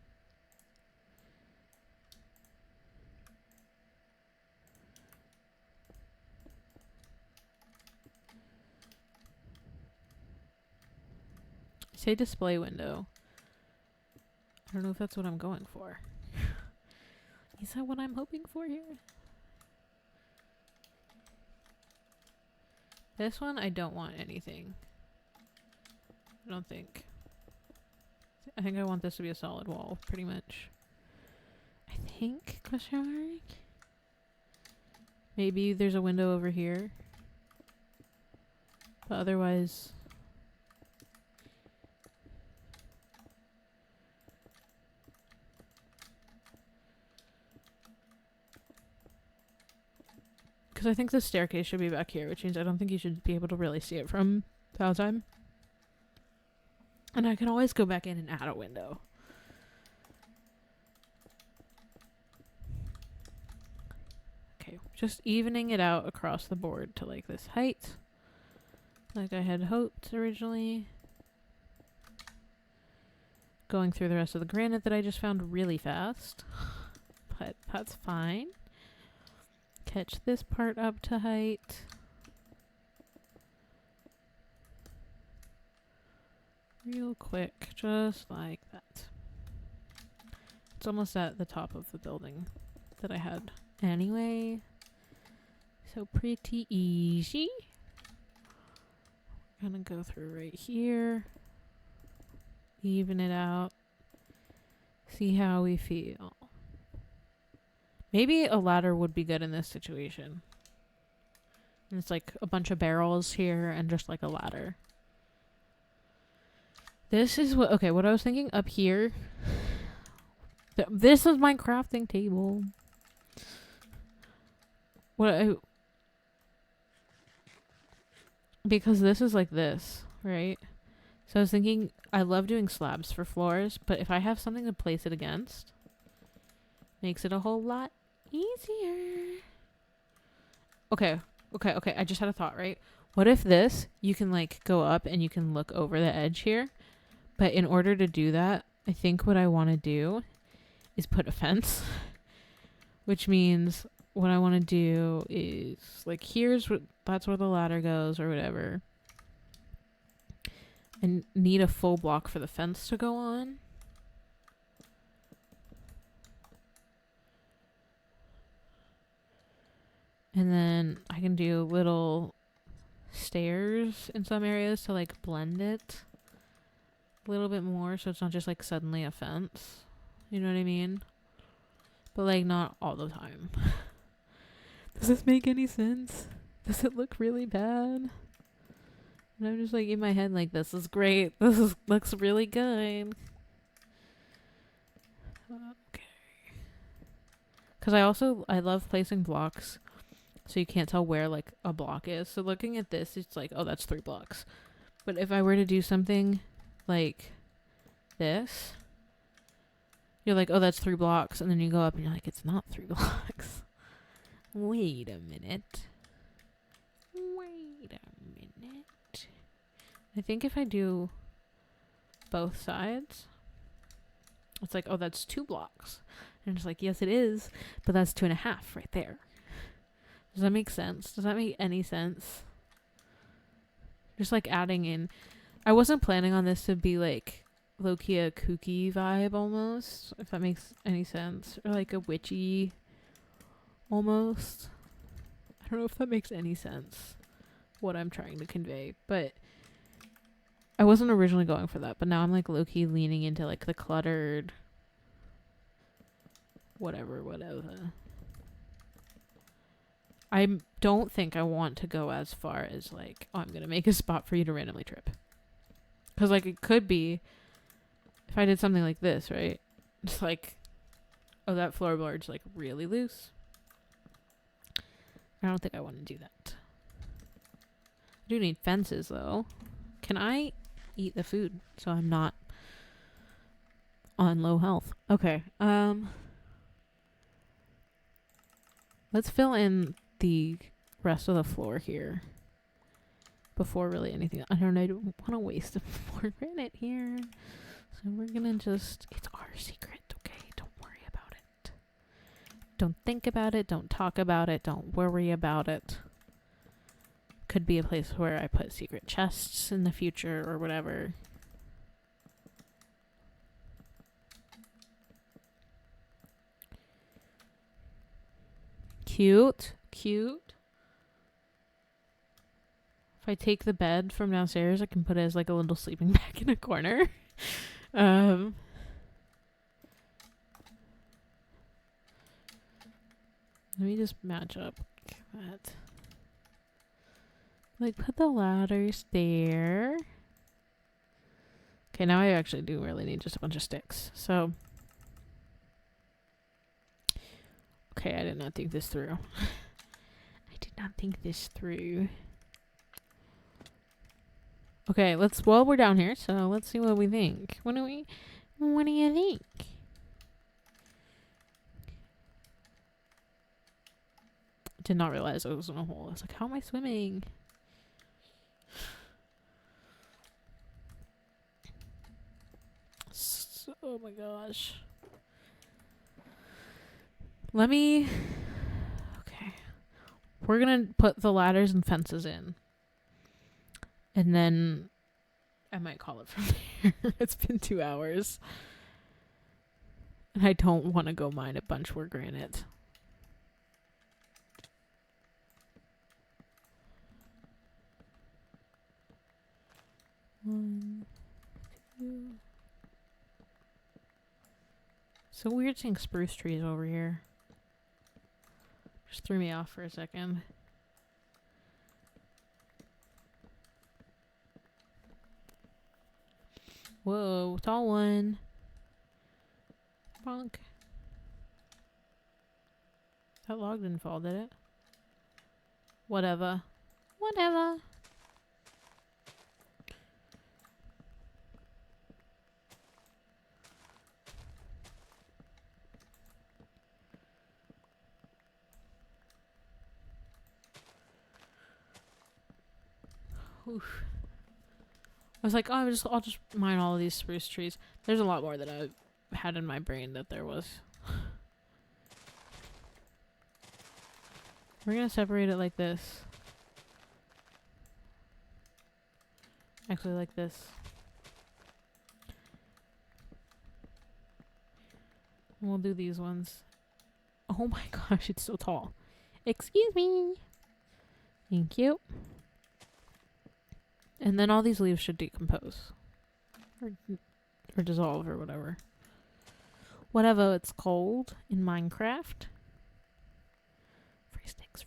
Say display window. I don't know if that's what I'm going for. Is that what I'm hoping for here? This one, I don't want anything. I don't think. I think I want this to be a solid wall, pretty much. I think, question mark? Maybe there's a window over here. But otherwise... Because I think the staircase should be back here, which means I don't think you should be able to really see it from the outside. And I can always go back in and add a window. Okay, just evening it out across the board to like this height. Like I had hoped originally. Going through the rest of the granite that I just found really fast. But that's fine. Catch this part up to height. Real quick, just like that. It's almost at the top of the building that I had anyway. So pretty easy. I'm gonna go through right here. Even it out. See how we feel. Maybe a ladder would be good in this situation. And it's like a bunch of barrels here and just like a ladder. This is what... Okay, what I was thinking up here... This is my crafting table. Because this is like this, right? So I was thinking... I love doing slabs for floors, but if I have something to place it against... Makes it a whole lot easier. Okay. I just had a thought, right? What if this, you can like go up and you can look over the edge here. But in order to do that, I think what I want to do is put a fence. Which means what I want to do is like that's where the ladder goes or whatever. And need a full block for the fence to go on. And then I can do little stairs in some areas to like blend it a little bit more so it's not just like suddenly a fence. You know what I mean? But like not all the time. Does this make any sense? Does it look really bad? And I'm just like in my head like, this is great. Looks really good. Okay. Because I love placing blocks So you can't tell where like a block is. So looking at this, it's like, oh, that's 3 blocks. But if I were to do something like this, you're like, oh, that's 3 blocks. And then you go up and you're like, it's not 3 blocks. Wait a minute. Wait a minute. I think if I do both sides, it's like, oh, that's 2 blocks. And it's like, yes, it is. But that's 2.5 right there. Does that make sense? Does that make any sense? Just like adding in. I wasn't planning on this to be like low-key a kooky vibe almost, if that makes any sense. Or like a witchy almost. I don't know if that makes any sense, what I'm trying to convey. But I wasn't originally going for that. But now I'm like low-key leaning into like the cluttered whatever. I don't think I want to go as far as like, oh, I'm going to make a spot for you to randomly trip. Because like it could be, if I did something like this, right? It's like, oh, that floorboard's like really loose. I don't think I want to do that. I do need fences though. Can I eat the food so I'm not on low health? Okay. Let's fill in the rest of the floor here before really anything. I don't want to waste more granite here. So we're gonna just, it's our secret, okay? Don't worry about it. Don't think about it. Don't talk about it. Don't worry about it. Could be a place where I put secret chests in the future or whatever. Cute. If I take the bed from downstairs, I can put it as like a little sleeping bag in a corner. Let me just match up that. Like, put the ladders there. Okay, now I actually do really need just a bunch of sticks. So, okay, I did not think this through. Okay, well, we're down here, so let's see what we think. What do you think? Did not realize I was in a hole. I was like, how am I swimming? Oh my gosh. Okay. We're gonna put the ladders and fences in. And then I might call it from there. It's been 2 hours. And I don't want to go mine a bunch more granite. One, two. So weird seeing spruce trees over here. Just threw me off for a second. Whoa, tall one. Bonk. That log didn't fall, did it? Whatever. Oof. I was like, oh, I'll just mine all of these spruce trees. There's a lot more that I had in my brain that there was. We're gonna separate it like this. Actually, like this. And we'll do these ones. Oh my gosh, it's so tall. Excuse me. Thank you. And then all these leaves should decompose. Or dissolve or whatever. Whatever it's called in Minecraft. Free sticks.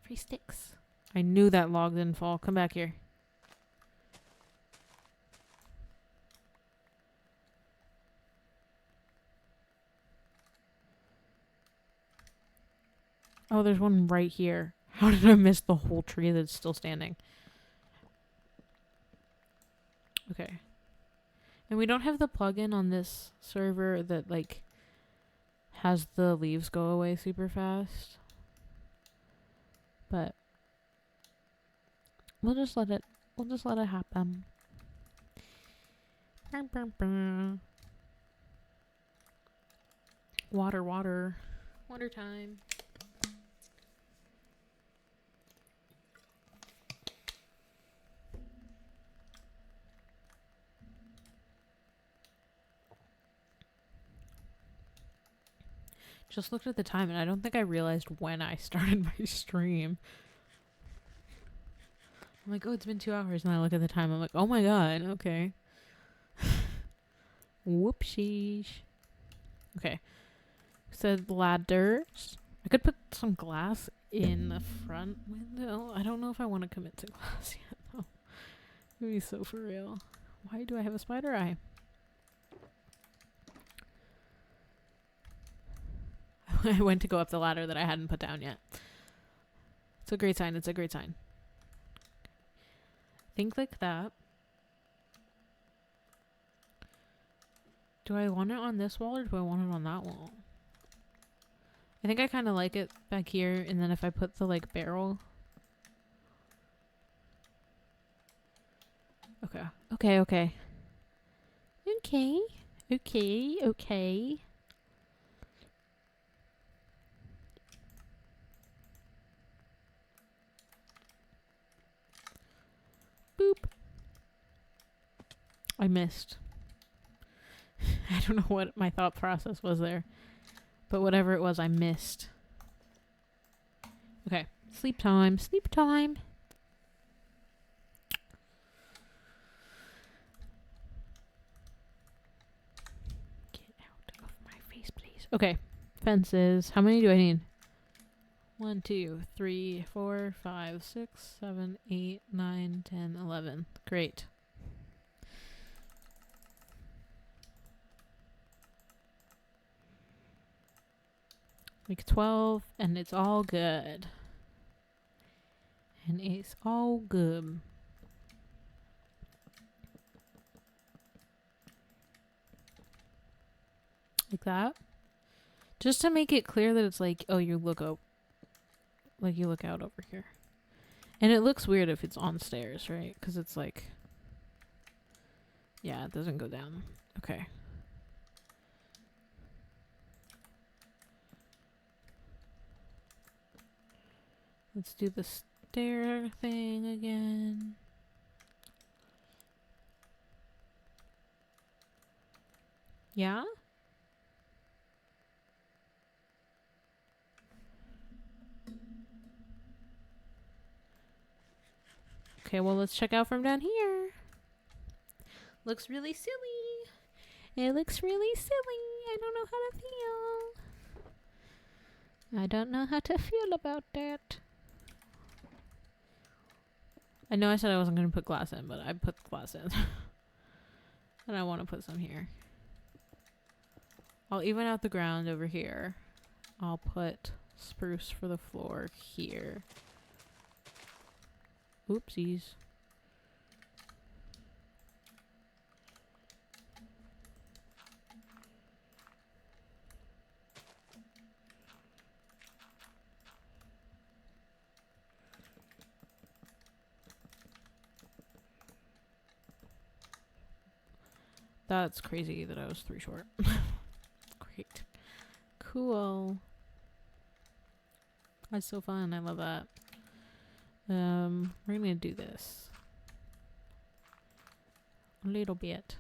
Free sticks. I knew that log didn't fall. Come back here. Oh, there's one right here. How did I miss the whole tree that's still standing? Okay. And we don't have the plugin on this server that, like, has the leaves go away super fast. But we'll just let it happen. Water time. Just looked at the time and I don't think I realized when I started my stream. I'm like, oh, it's been 2 hours, and I look at the time. I'm like, oh my god, okay. Whoopsies. Okay. Said ladders. I could put some glass in the front window. I don't know if I want to commit to glass yet, though. It would be so for real. Why do I have a spider eye? I went to go up the ladder that I hadn't put down yet. It's a great sign. It's a great sign. Think like that. Do I want it on this wall or do I want it on that wall? I think I kind of like it back here, and then if I put the, like, barrel. Okay. Okay, okay. Okay. Okay, okay. Boop. I missed. I don't know what my thought process was there. But whatever it was, I missed. Okay. Sleep time. Sleep time. Get out of my face, please. Okay. Fences. How many do I need? 1, 2, 3, 4, 5, 6, 7, 8, 9, 10, 11. Great. Like 12, and it's all good. And it's all good. Like that. Just to make it clear that it's like, oh, you look up. Like, you look out over here. And it looks weird if it's on stairs, right? Because it's like... Yeah, it doesn't go down. Okay. Let's do the stair thing again. Yeah? Okay, well, let's check out from down here. Looks really silly. It looks really silly. I don't know how to feel. I don't know how to feel about that. I know I said I wasn't going to put glass in, but I put glass in. And I want to put some here. I'll even out the ground over here. I'll put spruce for the floor here. Oopsies. That's crazy that I was 3 short. Great. Cool. That's so fun. I love that. We're gonna do this. A little bit.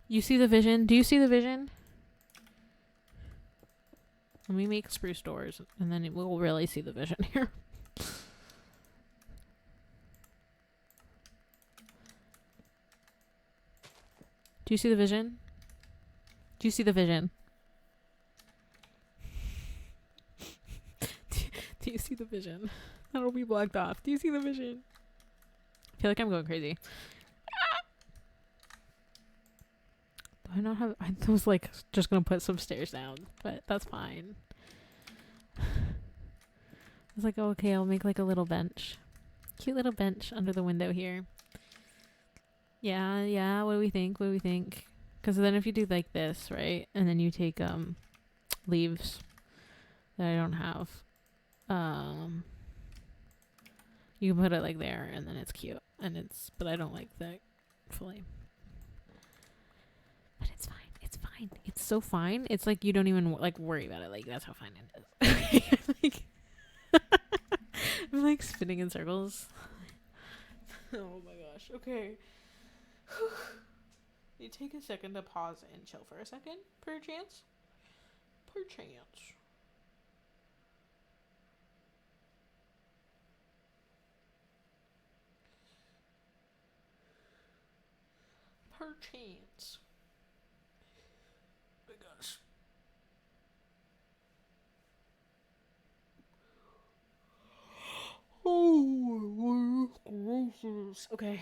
You see the vision? Do you see the vision? Let me make spruce doors, and then we'll really see the vision here. Do you see the vision? Do you see the vision? Do you see the vision? That'll be blocked off. Do you see the vision? I feel like I'm going crazy. Do I not have? I was like just gonna put some stairs down, but that's fine. I was like, oh, okay, I'll make like a little bench, cute little bench under the window here. Yeah. What do we think? Because then if you do like this, right, and then you take leaves that I don't have, you can put it like there, and then it's cute, but I don't like that fully. But it's fine. It's so fine. It's like you don't even like worry about it. Like that's how fine it is. I'm like spinning in circles. Oh my gosh. Okay. You take a second to pause and chill for a second, perchance. My gosh. Oh, gross. Okay.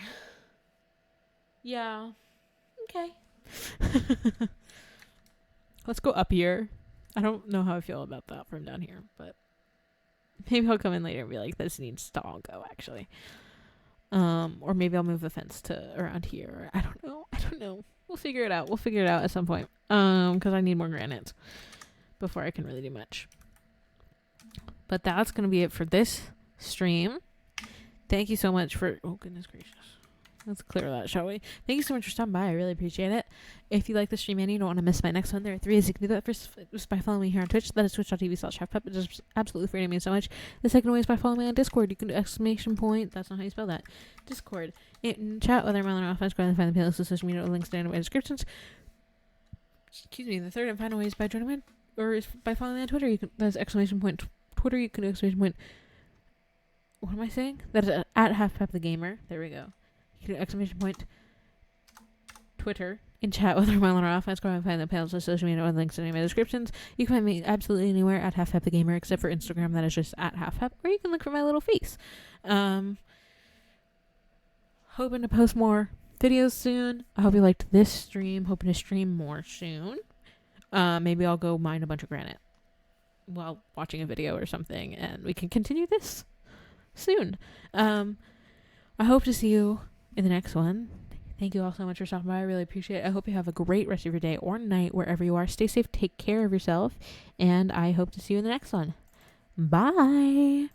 Yeah. Okay. Let's go up here. I don't know how I feel about that from down here, but maybe I'll come in later and be like, this needs to all go, actually. Or maybe I'll move the fence to around here. I don't know. We'll figure it out. At some point. Because I need more granite before I can really do much. But that's going to be it for this stream. Thank you so much for... Oh, goodness gracious. Let's clear that, shall we? Thank you so much for stopping by. I really appreciate it. If you like the stream and you don't want to miss my next one, there are 3 ways you can do that. First is by following me here on Twitch. That is twitch.tv/halfpup. It is absolutely free to me so much. The second way is by following me on Discord. You can do exclamation point. That's not how you spell that. Discord. In chat, whether I'm on or off, go and find the playlist of social media links down in my descriptions. Excuse me. The third and final way is by joining me, or is by following me on Twitter. That's exclamation point Twitter. You can do exclamation point. What am I saying? That is at halfpup the gamer. There we go. You can do exclamation point Twitter in chat, whether I'm on or off. Go and find the panels of social media or links in my descriptions. You can find me absolutely anywhere at halfpup the gamer, except for Instagram. That is just at halfpup, or you can look for my little face. Hoping to post more videos soon. I hope you liked this stream. Hoping to stream more soon. Maybe I'll go mine a bunch of granite while watching a video or something, and we can continue this soon. I hope to see you in the next one. Thank you all so much for stopping by. I really appreciate it. I hope you have a great rest of your day or night wherever you are. Stay safe, take care of yourself, and I hope to see you in the next one. Bye.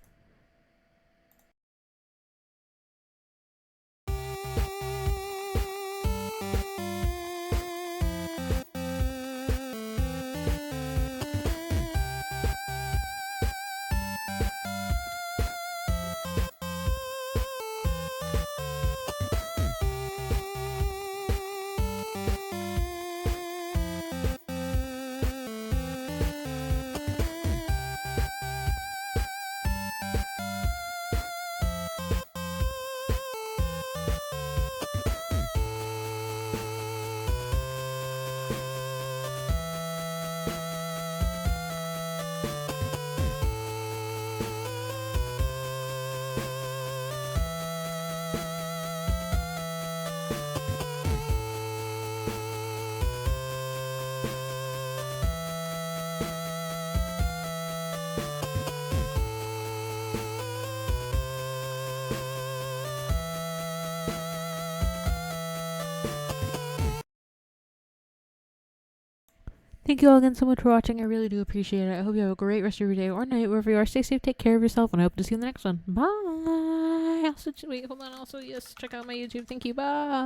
Thank you all again so much for watching. I really do appreciate it. I hope you have a great rest of your day or night wherever you are. Stay safe, take care of yourself, and I hope to see you in the next one. Bye. Also, wait, hold on. Also, yes, check out my YouTube. Thank you. Bye.